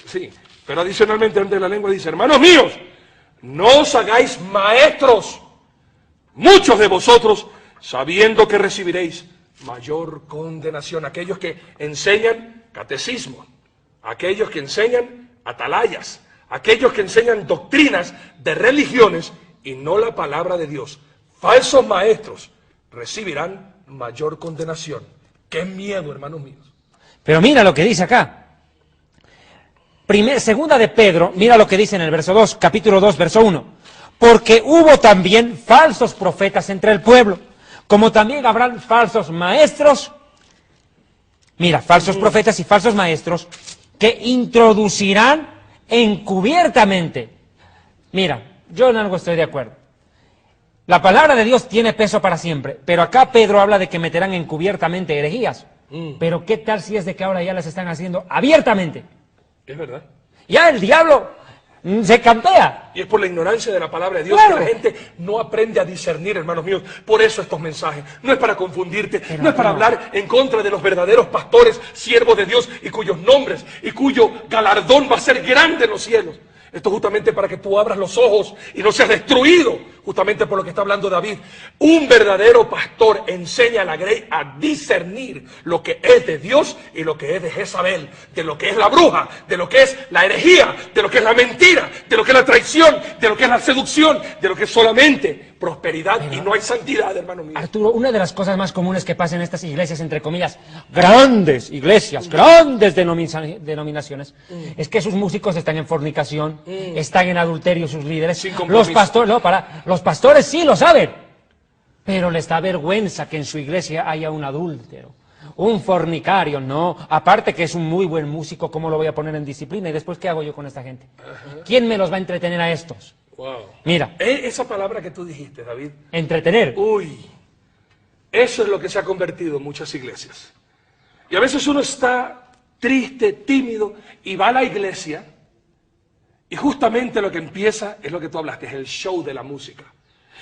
Así. Sí, pero adicionalmente antes de la lengua dice, hermanos míos, no os hagáis maestros, muchos de vosotros, sabiendo que recibiréis mayor condenación. Aquellos que enseñan catecismo, aquellos que enseñan atalayas, aquellos que enseñan doctrinas de religiones y no la palabra de Dios, falsos maestros, recibirán mayor condenación. ¡Qué miedo, hermanos míos! Pero mira lo que dice acá. Segunda de Pedro, mira lo que dice en el verso 2, capítulo 2, verso 1. Porque hubo también falsos profetas entre el pueblo, como también habrán falsos maestros. Mira, falsos profetas y falsos maestros que introducirán encubiertamente. Mira, yo en algo estoy de acuerdo. La palabra de Dios tiene peso para siempre, pero acá Pedro habla de que meterán encubiertamente herejías. Pero ¿qué tal si es de que ahora ya las están haciendo abiertamente? Es verdad. Ya el diablo se campea. Y es por la ignorancia de la palabra de Dios Claro. que la gente no aprende a discernir, hermanos míos. Por eso estos mensajes. No es para confundirte, Pero no es para no. hablar en contra de los verdaderos pastores, siervos de Dios, y cuyos nombres y cuyo galardón va a ser grande en los cielos. Esto justamente para que tú abras los ojos y no seas destruido, justamente por lo que está hablando David. Un verdadero pastor enseña a la grey a discernir lo que es de Dios y lo que es de Jezabel, de lo que es la bruja, de lo que es la herejía, de lo que es la mentira, de lo que es la traición, de lo que es la seducción, de lo que es solamente prosperidad y no hay santidad, hermano mío. Arturo, una de las cosas más comunes que pasa en estas iglesias, entre comillas, grandes iglesias, grandes denominaciones, es que sus músicos están en fornicación, están en adulterio sus líderes. Sin compromiso. Los pastores sí lo saben, pero les da vergüenza que en su iglesia haya un adúltero, un fornicario, no. Aparte que es un muy buen músico, ¿cómo lo voy a poner en disciplina? Y después, ¿qué hago yo con esta gente? ¿Quién me los va a entretener a estos? Wow. Mira, Esa palabra que tú dijiste, David. entretener. Uy, Eso es lo que se ha convertido en muchas iglesias. Y a veces uno está triste, tímido, y va a la iglesia, y justamente lo que empieza es lo que tú hablaste, es el show de la música.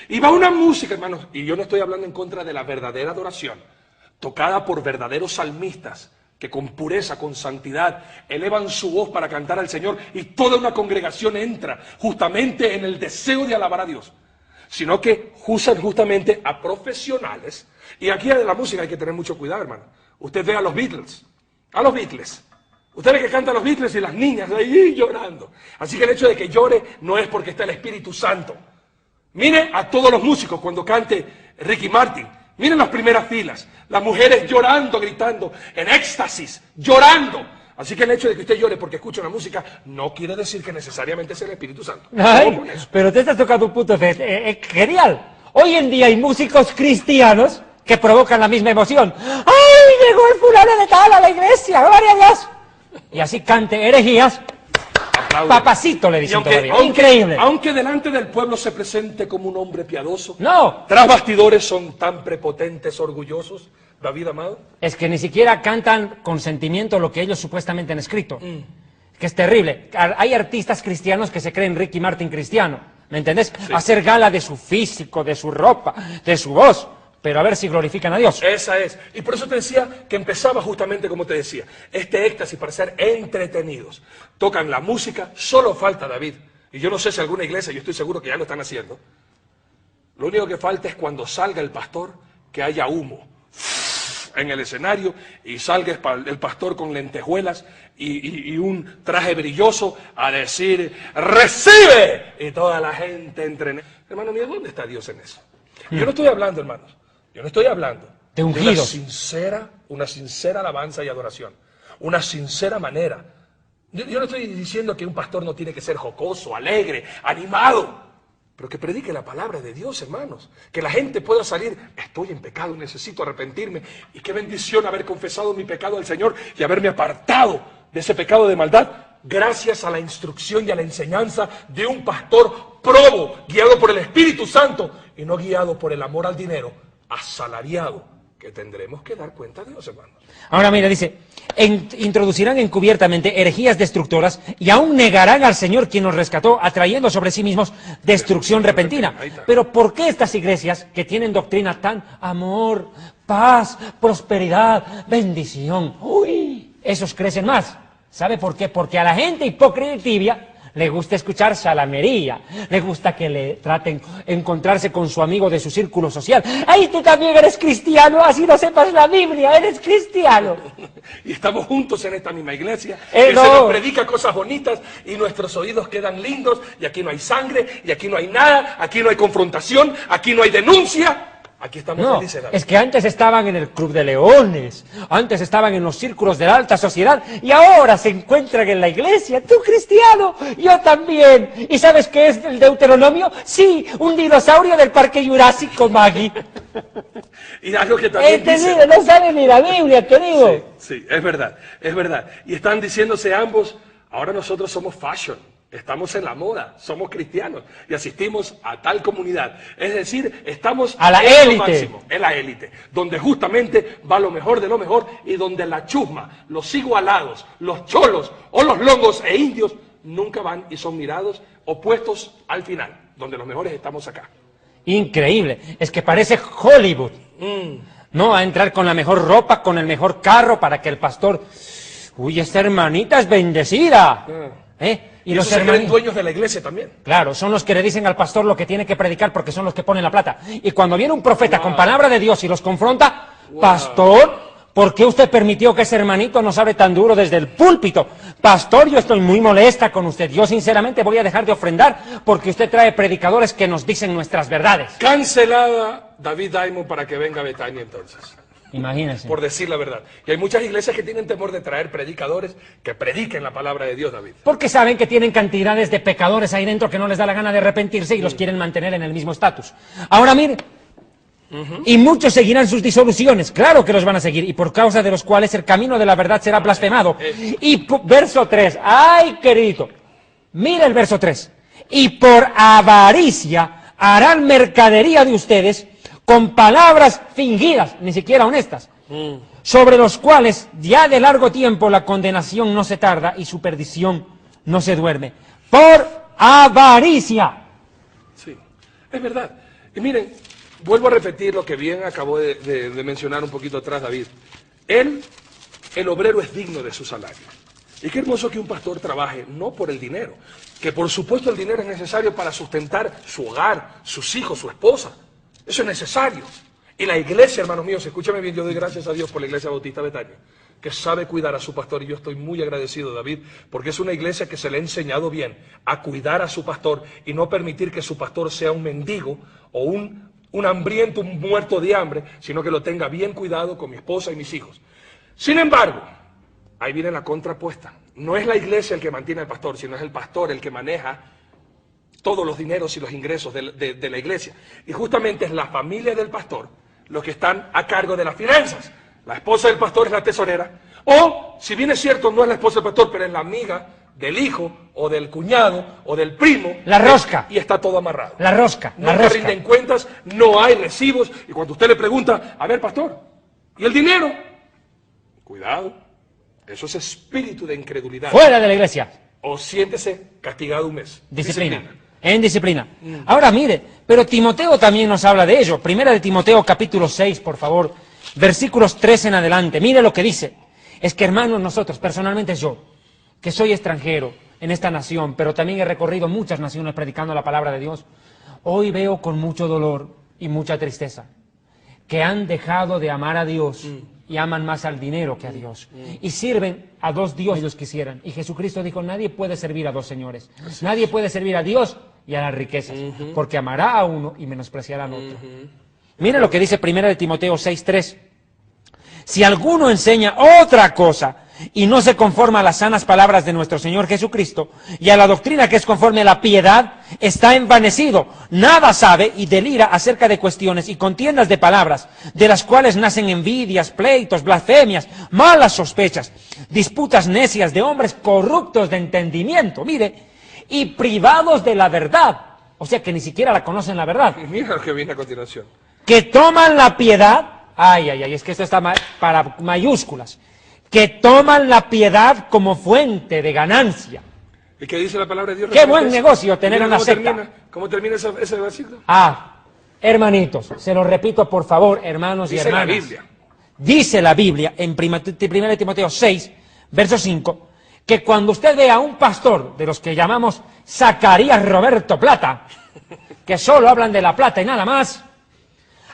Y va una música, hermanos, y yo no estoy hablando en contra de la verdadera adoración, tocada por verdaderos salmistas, que con pureza, con santidad, elevan su voz para cantar al Señor, y toda una congregación entra justamente en el deseo de alabar a Dios. Sino que usan justamente a profesionales. Y aquí de la música hay que tener mucho cuidado, hermano. Usted ve a los Beatles. Usted ve que cantan los Beatles y las niñas ahí llorando. Así que el hecho de que llore no es porque está el Espíritu Santo. Mire a todos los músicos cuando cante Ricky Martin. Miren las primeras filas. Las mujeres llorando, gritando, en éxtasis, llorando. Así que el hecho de que usted llore porque escucha una música no quiere decir que necesariamente sea el Espíritu Santo. Ay, pero te estás tocando un punto genial. Hoy en día hay músicos cristianos que provocan la misma emoción. ¡Ay, llegó el fulano de tal a la iglesia! ¡Gloria a Dios! Y así cante herejías. Aplaude. Papacito le dicen todavía. Increíble. Aunque delante del pueblo se presente como un hombre piadoso, no. Tras bastidores son tan prepotentes, orgullosos. David, amado. Es que ni siquiera cantan con sentimiento lo que ellos supuestamente han escrito. Que es terrible. Hay artistas cristianos que se creen Ricky Martin cristiano. ¿Me entendés? Sí. Hacer gala de su físico, de su ropa, de su voz. Pero a ver si glorifican a Dios. Esa es. Y por eso te decía que empezaba justamente como te decía. Este éxtasis para ser entretenidos. Tocan la música, solo falta, David. Y yo no sé si alguna iglesia, yo estoy seguro que ya lo están haciendo. Lo único que falta es cuando salga el pastor, que haya humo en el escenario y salga el pastor con lentejuelas y un traje brilloso a decir ¡recibe! Y toda la gente entre. Hermano mío, ¿dónde está Dios en eso? Yo no estoy hablando, hermanos, yo no estoy hablando de una sincera alabanza y adoración, una sincera manera. Yo no estoy diciendo que un pastor no tiene que ser jocoso, alegre, animado, pero que predique la palabra de Dios, hermanos. Que la gente pueda salir, estoy en pecado, necesito arrepentirme. Y qué bendición haber confesado mi pecado al Señor y haberme apartado de ese pecado de maldad, gracias a la instrucción y a la enseñanza de un pastor probo, guiado por el Espíritu Santo y no guiado por el amor al dinero, asalariado, que tendremos que dar cuenta a Dios, hermanos. Ahora mira, dice, introducirán encubiertamente herejías destructoras y aún negarán al Señor quien nos rescató, atrayendo sobre sí mismos destrucción repentina. Pero ¿por qué estas iglesias que tienen doctrina tan amor, paz, prosperidad, bendición, esos crecen más? ¿Sabe por qué? Porque a la gente hipócrita y tibia le gusta escuchar salamería, le gusta que le traten encontrarse con su amigo de su círculo social. ¡Ay, tú también eres cristiano! Así no sepas la Biblia, eres cristiano. Y estamos juntos en esta misma iglesia, que no. Se nos predica cosas bonitas y nuestros oídos quedan lindos, y aquí no hay sangre, y aquí no hay nada, aquí no hay confrontación, aquí no hay denuncia. Aquí estamos felices, David. Es que antes estaban en el Club de Leones, antes estaban en los círculos de la alta sociedad y ahora se encuentran en la iglesia. Tú cristiano, yo también. ¿Y sabes qué es el Deuteronomio? Sí, un dinosaurio del Parque Jurásico, Maggie. Y algo que también dice... no sabe ni la Biblia, querido. Sí, es verdad, es verdad. Y están diciéndose ambos, ahora nosotros somos fashion. Estamos en la moda, somos cristianos y asistimos a tal comunidad. Es decir, estamos a la élite, en la élite, donde justamente va lo mejor de lo mejor y donde la chusma, los igualados, los cholos o los longos e indios nunca van y son mirados opuestos al final, donde los mejores estamos acá. Increíble, es que parece Hollywood. No, a entrar con la mejor ropa, con el mejor carro para que el pastor... Uy, esta hermanita es bendecida. Y los hermanos dueños de la iglesia también. Claro, son los que le dicen al pastor lo que tiene que predicar porque son los que ponen la plata. Y cuando viene un profeta con palabra de Dios y los confronta, pastor, ¿por qué usted permitió que ese hermanito nos hable tan duro desde el púlpito? Pastor, yo estoy muy molesta con usted. Yo sinceramente voy a dejar de ofrendar porque usted trae predicadores que nos dicen nuestras verdades. Cancelada David Diamond para que venga a Betania entonces. Imagínense. Por decir la verdad. Y hay muchas iglesias que tienen temor de traer predicadores que prediquen la palabra de Dios, David. Porque saben que tienen cantidades de pecadores ahí dentro que no les da la gana de arrepentirse y los quieren mantener en el mismo estatus. Ahora mire, y muchos seguirán sus disoluciones, claro que los van a seguir, y por causa de los cuales el camino de la verdad será blasfemado. Y verso 3, ¡ay, querido! Mira el verso 3. Y por avaricia harán mercadería de ustedes, con palabras fingidas, ni siquiera honestas, sobre los cuales ya de largo tiempo la condenación no se tarda y su perdición no se duerme, por avaricia. Sí, es verdad. Y miren, vuelvo a repetir lo que bien acabó de mencionar un poquito atrás David. El obrero es digno de su salario. Y qué hermoso que un pastor trabaje no por el dinero, que por supuesto el dinero es necesario para sustentar su hogar, sus hijos, su esposa. Eso es necesario. Y la iglesia, hermanos míos, escúchame bien, yo doy gracias a Dios por la Iglesia Bautista Betania, que sabe cuidar a su pastor, y yo estoy muy agradecido, David, porque es una iglesia que se le ha enseñado bien a cuidar a su pastor y no permitir que su pastor sea un mendigo o un hambriento, un muerto de hambre, sino que lo tenga bien cuidado con mi esposa y mis hijos. Sin embargo, ahí viene la contrapuesta. No es la iglesia el que mantiene al pastor, sino es el pastor el que maneja todos los dineros y los ingresos de la iglesia. Y justamente es la familia del pastor los que están a cargo de las finanzas. La esposa del pastor es la tesorera. O, si bien es cierto, no es la esposa del pastor, pero es la amiga del hijo, o del cuñado, o del primo. La rosca. Y está todo amarrado. La rosca. No se rinden cuentas, no hay recibos. Y cuando usted le pregunta, a ver, pastor, ¿y el dinero? Cuidado, eso es espíritu de incredulidad. Fuera de la iglesia. O siéntese castigado un mes. Disciplina. En disciplina. Ahora mire, pero Timoteo también nos habla de ello. Primera de Timoteo capítulo 6, por favor, versículos 3 en adelante. Mire lo que dice. Es que, hermanos, nosotros, personalmente yo, que soy extranjero en esta nación, pero también he recorrido muchas naciones predicando la palabra de Dios, hoy veo con mucho dolor y mucha tristeza que han dejado de amar a Dios y aman más al dinero que a Dios. Y sirven a dos dioses ellos quisieran. Y Jesucristo dijo, nadie puede servir a dos señores. Nadie puede servir a Dios y a las riquezas, porque amará a uno y menospreciará al otro. Mire lo que dice 1 de Timoteo 6:3. Si alguno enseña otra cosa y no se conforma a las sanas palabras de nuestro Señor Jesucristo y a la doctrina que es conforme a la piedad, está envanecido, nada sabe y delira acerca de cuestiones y contiendas de palabras, de las cuales nacen envidias, pleitos, blasfemias, malas sospechas, disputas necias de hombres corruptos de entendimiento, mire, y privados de la verdad, o sea que ni siquiera la conocen la verdad. Y mira lo que viene a continuación. Que toman la piedad, es que esto está para mayúsculas, que toman la piedad como fuente de ganancia. ¿Y qué dice la palabra de Dios? Qué buen negocio tener una secta. ¿Cómo termina ese versículo? Hermanitos, se lo repito por favor, hermanos y hermanas. Dice la Biblia. Dice la Biblia en 1 Timoteo 6, verso 5, que cuando usted vea a un pastor de los que llamamos Zacarías Roberto Plata, que solo hablan de la plata y nada más,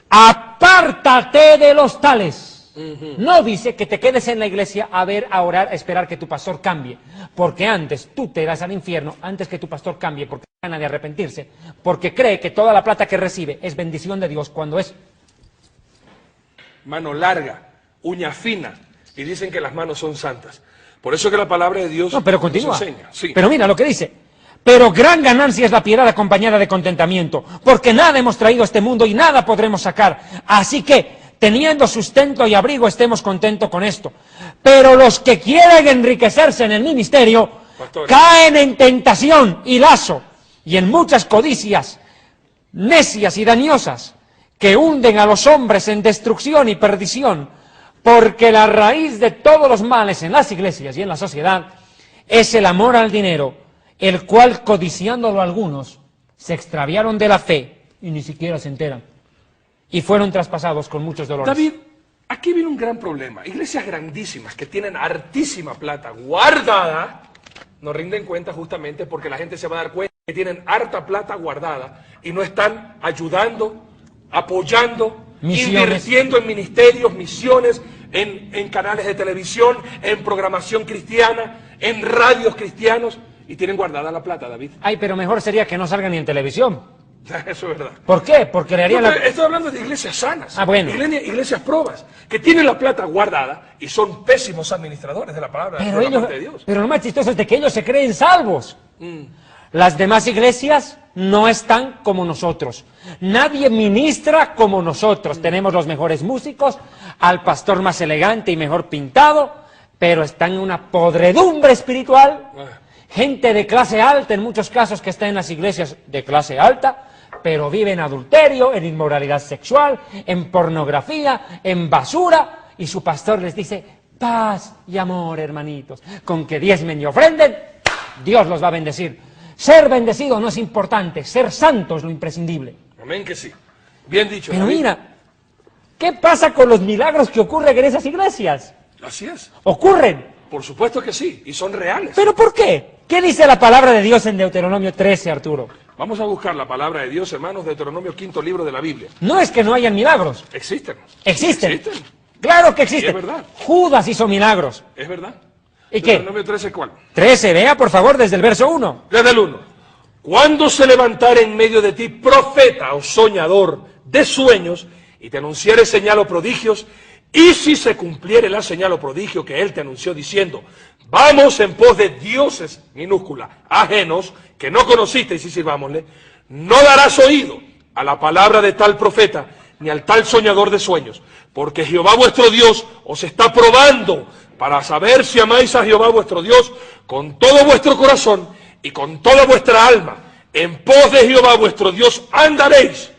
apártate de los tales. No dice que te quedes en la iglesia a ver, a orar, a esperar que tu pastor cambie, porque antes tú te irás al infierno antes que tu pastor cambie, porque gana de arrepentirse, porque cree que toda la plata que recibe es bendición de Dios cuando es mano larga, uña fina, y dicen que las manos son santas. Por eso que la palabra de Dios no, pero continúa. nos enseña. Sí. Pero mira lo que dice. Pero gran ganancia es la piedad acompañada de contentamiento, porque nada hemos traído a este mundo y nada podremos sacar. Así que, teniendo sustento y abrigo, estemos contentos con esto. Pero los que quieren enriquecerse en el ministerio, caen en tentación y lazo, y en muchas codicias necias y dañosas, que hunden a los hombres en destrucción y perdición, porque la raíz de todos los males en las iglesias y en la sociedad es el amor al dinero, el cual, codiciándolo algunos, se extraviaron de la fe y ni siquiera se enteran. Y fueron traspasados con muchos dolores. David, aquí viene un gran problema. Iglesias grandísimas que tienen hartísima plata guardada, no rinden cuenta justamente porque la gente se va a dar cuenta que tienen harta plata guardada y no están ayudando, apoyando, invirtiendo en ministerios, misiones, en canales de televisión, en programación cristiana, en radios cristianos, y tienen guardada la plata, David. Pero mejor sería que no salgan ni en televisión. Eso es verdad. ¿Por qué? Porque le harían Estoy hablando de iglesias sanas. Bueno. Iglesias probas, que tienen la plata guardada y son pésimos administradores de la palabra de Dios. Pero lo más chistoso es de que ellos se creen salvos. Las demás iglesias no están como nosotros. Nadie ministra como nosotros. Tenemos los mejores músicos, al pastor más elegante y mejor pintado, pero están en una podredumbre espiritual. Gente de clase alta, en muchos casos, que está en las iglesias de clase alta, pero vive en adulterio, en inmoralidad sexual, en pornografía, en basura, y su pastor les dice, paz y amor, hermanitos, con que diezmen y ofrenden, Dios los va a bendecir. Ser bendecido no es importante, ser santo es lo imprescindible. Amén que sí. Bien dicho. Pero David. mira, ¿qué pasa con los milagros que ocurren en esas iglesias? Así es. Ocurren. Por supuesto que sí, y son reales. ¿Pero por qué? ¿Qué dice la palabra de Dios en Deuteronomio 13, Arturo? Vamos a buscar la palabra de Dios, hermanos, Deuteronomio, 5º libro de la Biblia. No es que no hayan milagros. Existen. Existen. Existen. Claro que existen. Y es verdad. Judas hizo milagros. Es verdad. ¿Y qué? Deuteronomio 13, ¿cuál? 13, vea por favor desde el verso 1. Desde el 1. Cuando se levantare en medio de ti profeta o soñador de sueños y te anunciare señal o prodigios, y si se cumpliere la señal o prodigio que él te anunció diciendo, vamos en pos de dioses, minúscula, ajenos, que no conocisteis y sirvámosle, no darás oído a la palabra de tal profeta, ni al tal soñador de sueños, porque Jehová vuestro Dios os está probando para saber si amáis a Jehová vuestro Dios con todo vuestro corazón y con toda vuestra alma. En pos de Jehová vuestro Dios andaréis,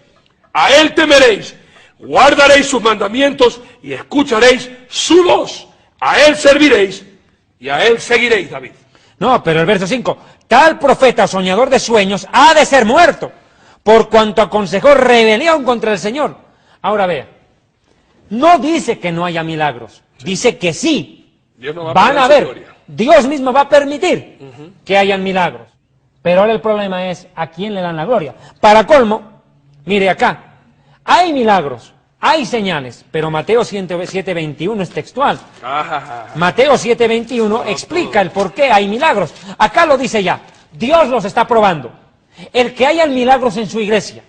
a él temeréis, guardaréis sus mandamientos y escucharéis su voz. A él serviréis y a él seguiréis, David. No, pero el verso 5. Tal profeta soñador de sueños ha de ser muerto, por cuanto aconsejó rebelión contra el Señor. Ahora vea, no dice que no haya milagros, dice que sí. Dios no va Van a perder su haber. gloria. Dios mismo va a permitir que hayan milagros. Pero ahora el problema es a quién le dan la gloria. Para colmo, mire acá, hay milagros, hay señales, pero Mateo 7:21 es textual. Mateo 7:21 explica el por qué hay milagros. Acá lo dice ya, Dios los está probando. El que hayan milagros en su iglesia,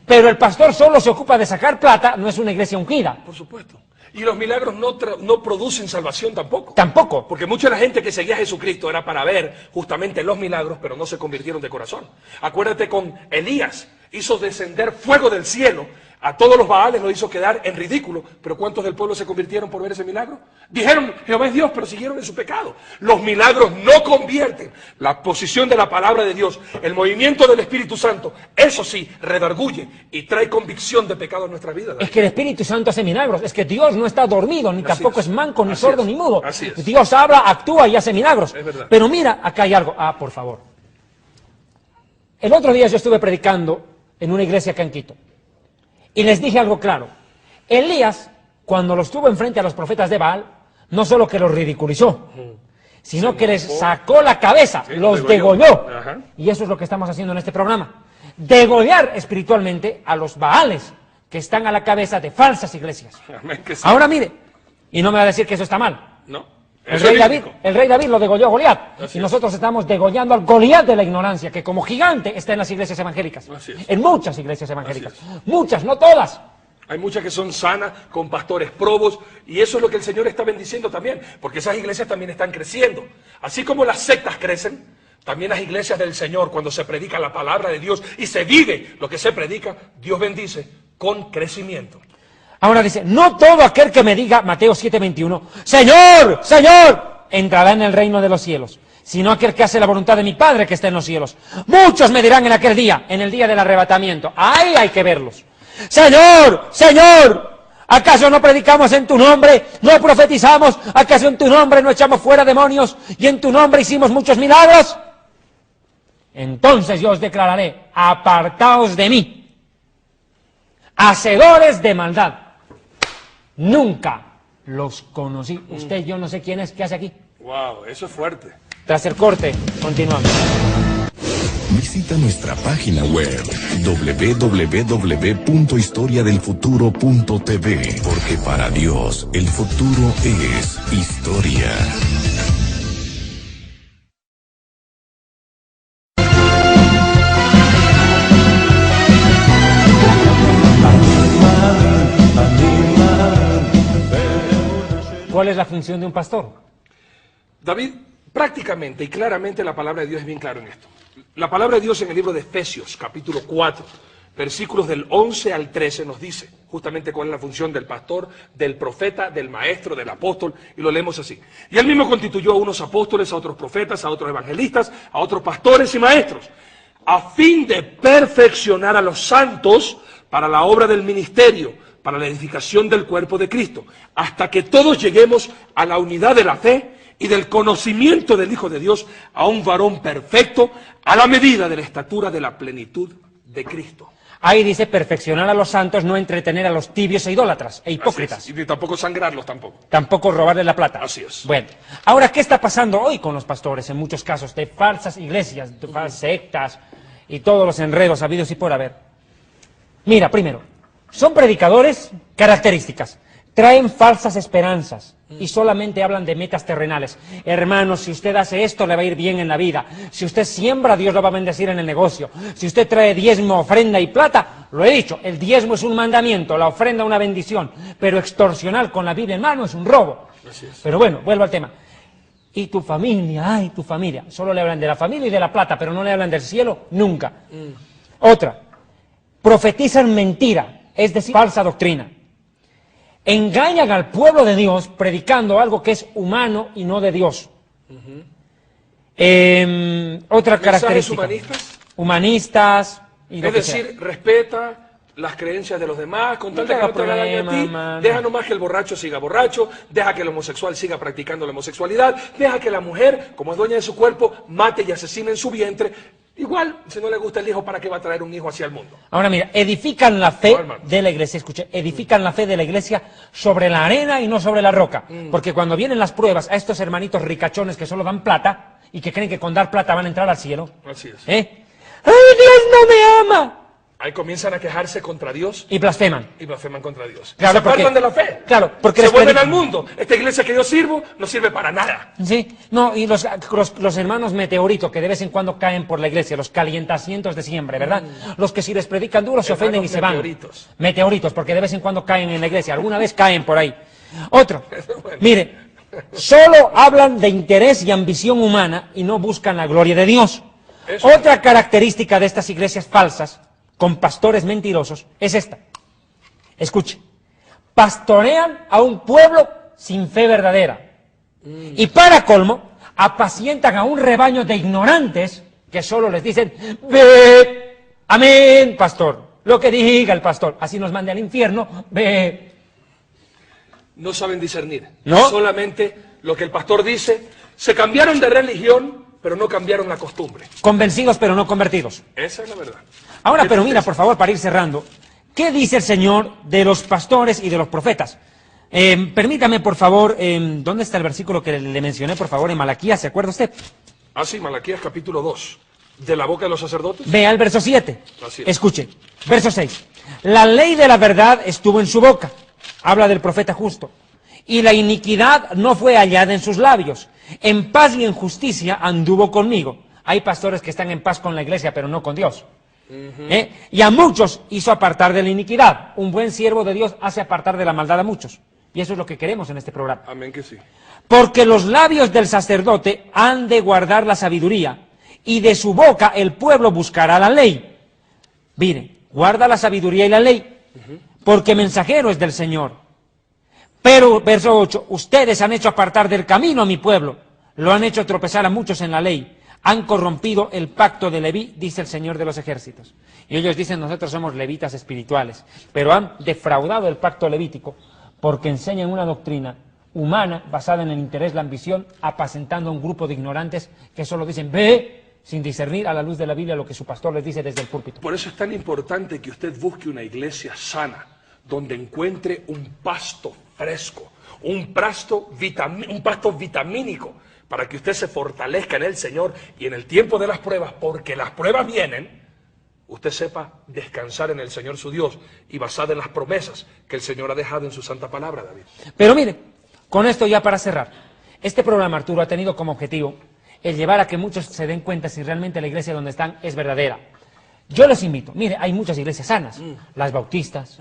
pero el pastor solo se ocupa de sacar plata, no es una iglesia ungida. Por supuesto. Y los milagros no producen salvación tampoco. Tampoco. Porque mucha de la gente que seguía a Jesucristo era para ver justamente los milagros, pero no se convirtieron de corazón. Acuérdate con Elías, hizo descender fuego del cielo, a todos los Baales lo hizo quedar en ridículo, pero ¿cuántos del pueblo se convirtieron por ver ese milagro? Dijeron, Jehová es Dios, pero siguieron en su pecado. Los milagros no convierten. La posición de la palabra de Dios, el movimiento del Espíritu Santo, eso sí, redarguye y trae convicción de pecado en nuestra vida. Es que el Espíritu Santo hace milagros, es que Dios no está dormido, ni tampoco es manco, ni Así sordo, es. ni mudo. Así es. Dios habla, actúa y hace milagros. Es verdad. Pero mira, acá hay algo. Por favor. El otro día yo estuve predicando en una iglesia acá en Quito. Y les dije algo claro. Elías, cuando los tuvo enfrente a los profetas de Baal, no solo que los ridiculizó, sino que les sacó la cabeza, Sí, los degolló. degolló. Ajá. Y eso es lo que estamos haciendo en este programa. Degollar espiritualmente a los Baales que están a la cabeza de falsas iglesias. Amén que sí. Ahora mire, y no me va a decir que eso está mal. No. El Eso rey, es David, bíblico. el rey David lo degolló a Goliat. Así Y es. nosotros estamos degollando al Goliat de la ignorancia, que como gigante está en las iglesias evangélicas. Así es. En muchas iglesias evangélicas. Así Muchas, no todas. Hay muchas que son sanas, con pastores probos, y eso es lo que el Señor está bendiciendo también, porque esas iglesias también están creciendo. Así como las sectas crecen, también las iglesias del Señor, cuando se predica la palabra de Dios y se vive lo que se predica, Dios bendice con crecimiento. Ahora dice, no todo aquel que me diga, Mateo 7:21, Señor, Señor, entrará en el reino de los cielos, sino aquel que hace la voluntad de mi Padre que está en los cielos. Muchos me dirán en aquel día, en el día del arrebatamiento, ahí hay que verlos. Señor, Señor, ¿acaso no predicamos en tu nombre? ¿No profetizamos? ¿Acaso en tu nombre no echamos fuera demonios? ¿Y en tu nombre hicimos muchos milagros? Entonces yo os declararé, apartaos de mí, hacedores de maldad. Nunca los conocí. Usted, yo no sé quién es, ¿qué hace aquí? Wow, eso es fuerte. Tras el corte, continuamos. Visita nuestra página web www.historiadelfuturo.tv, porque para Dios el futuro es historia. ¿Cuál es la función de un pastor? David, prácticamente y claramente la palabra de Dios es bien claro en esto. La palabra de Dios en el libro de Efesios, capítulo 4, versículos del 11 al 13 nos dice justamente cuál es la función del pastor, del profeta, del maestro, del apóstol, y lo leemos así. Y él mismo constituyó a unos apóstoles, a otros profetas, a otros evangelistas, a otros pastores y maestros, a fin de perfeccionar a los santos para la obra del ministerio, para la edificación del cuerpo de Cristo, hasta que todos lleguemos a la unidad de la fe y del conocimiento del Hijo de Dios, a un varón perfecto, a la medida de la estatura de la plenitud de Cristo. Ahí dice perfeccionar a los santos, no entretener a los tibios e idólatras e hipócritas. Y ni tampoco sangrarlos tampoco. Tampoco robarles la plata. Así es. Bueno, ahora, ¿qué está pasando hoy con los pastores en muchos casos de falsas iglesias, de falsas sectas y todos los enredos habidos y por haber? Mira, primero, son predicadores, características, traen falsas esperanzas y solamente hablan de metas terrenales. Hermanos, si usted hace esto, le va a ir bien en la vida. Si usted siembra, Dios lo va a bendecir en el negocio. Si usted trae diezmo, ofrenda y plata, lo he dicho, el diezmo es un mandamiento, la ofrenda una bendición, pero extorsionar con la Biblia en mano es un robo. Pero bueno, vuelvo al tema. Y tu familia, ay, tu familia. Solo le hablan de la familia y de la plata, pero no le hablan del cielo, nunca. Otra, profetizan mentira, es decir, falsa doctrina. Engañan al pueblo de Dios predicando algo que es humano y no de Dios. Otra característica. Humanistas. Humanistas. Y lo es que decir, sea. respeta las creencias de los demás, con tal de que no te haga daño a ti, deja nomás que el borracho siga borracho, deja que el homosexual siga practicando la homosexualidad, deja que la mujer, como es dueña de su cuerpo, mate y asesine en su vientre. Igual, si no le gusta el hijo, ¿para qué va a traer un hijo hacia el mundo? Ahora mira, edifican la fe de la iglesia, escuche, edifican la fe de la iglesia sobre la arena y no sobre la roca. Porque cuando vienen las pruebas a estos hermanitos ricachones que solo dan plata y que creen que con dar plata van a entrar al cielo. Así es. ¡Ay, Dios no me ama! Ahí comienzan a quejarse contra Dios Y blasfeman. y blasfeman contra Dios. Claro, Se apartan porque- de la fe. Claro, porque se les vuelven predican. al mundo. Esta iglesia que yo sirvo no sirve para nada. Sí, no, y los hermanos meteoritos que de vez en cuando caen por la iglesia, los calientacientos de siempre, ¿verdad? Los que si les predican duro se ofenden y Hermanos se van. meteoritos. Meteoritos, porque de vez en cuando caen en la iglesia, alguna vez caen por ahí. Otro, mire, solo hablan de interés y ambición humana y no buscan la gloria de Dios. Eso. Otra característica de estas iglesias falsas, con pastores mentirosos, es esta. Escuche, pastorean a un pueblo sin fe verdadera. Y para colmo, apacientan a un rebaño de ignorantes que solo les dicen, ve, amén, pastor, lo que diga el pastor, así nos mande al infierno, ve. No saben discernir. ¿No? Solamente lo que el pastor dice. Se cambiaron de religión, pero no cambiaron la costumbre. Convencidos pero no convertidos. Esa es la verdad. Ahora, Qué pero mira, tristeza. por favor, para ir cerrando, ¿qué dice el Señor de los pastores y de los profetas? Permítame, por favor, ¿dónde está el versículo que le mencioné, por favor, en Malaquías? ¿Se acuerda usted? Ah, sí, Malaquías capítulo 2. ¿De la boca de los sacerdotes? Vea el verso 7. Así es. Escuche, verso 6. La ley de la verdad estuvo en su boca. Habla del profeta justo. Y la iniquidad no fue hallada en sus labios. En paz y en justicia anduvo conmigo. Hay pastores que están en paz con la iglesia, pero no con Dios. Y a muchos hizo apartar de la iniquidad. Un buen siervo de Dios hace apartar de la maldad a muchos. Y eso es lo que queremos en este programa. Amén que sí. Porque los labios del sacerdote han de guardar la sabiduría, y de su boca el pueblo buscará la ley. Mire, guarda la sabiduría y la ley, porque mensajero es del Señor. Pero, verso 8, ustedes han hecho apartar del camino a mi pueblo, lo han hecho tropezar a muchos en la ley, han corrompido el pacto de Leví, dice el Señor de los ejércitos. Y ellos dicen, nosotros somos levitas espirituales, pero han defraudado el pacto levítico, porque enseñan una doctrina humana basada en el interés, la ambición, apacentando a un grupo de ignorantes que solo dicen, ve, sin discernir a la luz de la Biblia lo que su pastor les dice desde el púlpito. Por eso es tan importante que usted busque una iglesia sana, donde encuentre un pasto fresco, un pasto vitamínico, para que usted se fortalezca en el Señor y en el tiempo de las pruebas, porque las pruebas vienen, usted sepa descansar en el Señor su Dios y basada en las promesas que el Señor ha dejado en su santa palabra, David. Pero mire, con esto ya para cerrar, este programa, Arturo, ha tenido como objetivo el llevar a que muchos se den cuenta si realmente la iglesia donde están es verdadera. Yo les invito, mire, hay muchas iglesias sanas, las bautistas,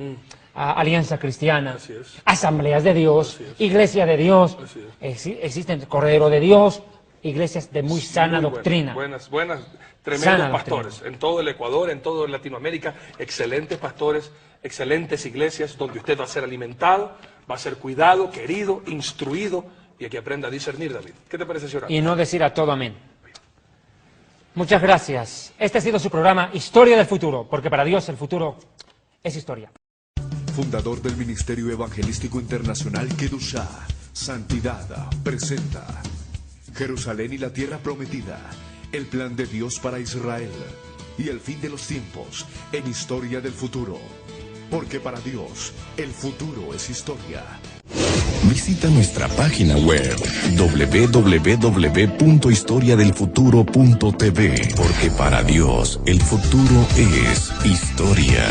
Alianza Cristiana, Así es. Asambleas de Dios, Así es. Iglesia de Dios, Así existen Cordero de Dios, iglesias de muy sana Muy doctrina. Buenas, tremendos Sana pastores. doctrina. En todo el Ecuador, en toda Latinoamérica, excelentes pastores, excelentes iglesias donde usted va a ser alimentado, va a ser cuidado, querido, instruido y a que aprenda a discernir, David. ¿Qué te parece, señora? Y no decir a todo amén. Muchas gracias. Este ha sido su programa Historia del Futuro, porque para Dios el futuro es historia. Fundador del Ministerio Evangelístico Internacional Kedushá, Santidad, presenta Jerusalén y la Tierra Prometida, el plan de Dios para Israel y el fin de los tiempos en Historia del Futuro. Porque para Dios el futuro es historia. Visita nuestra página web www.historiadelfuturo.tv, porque para Dios el futuro es historia.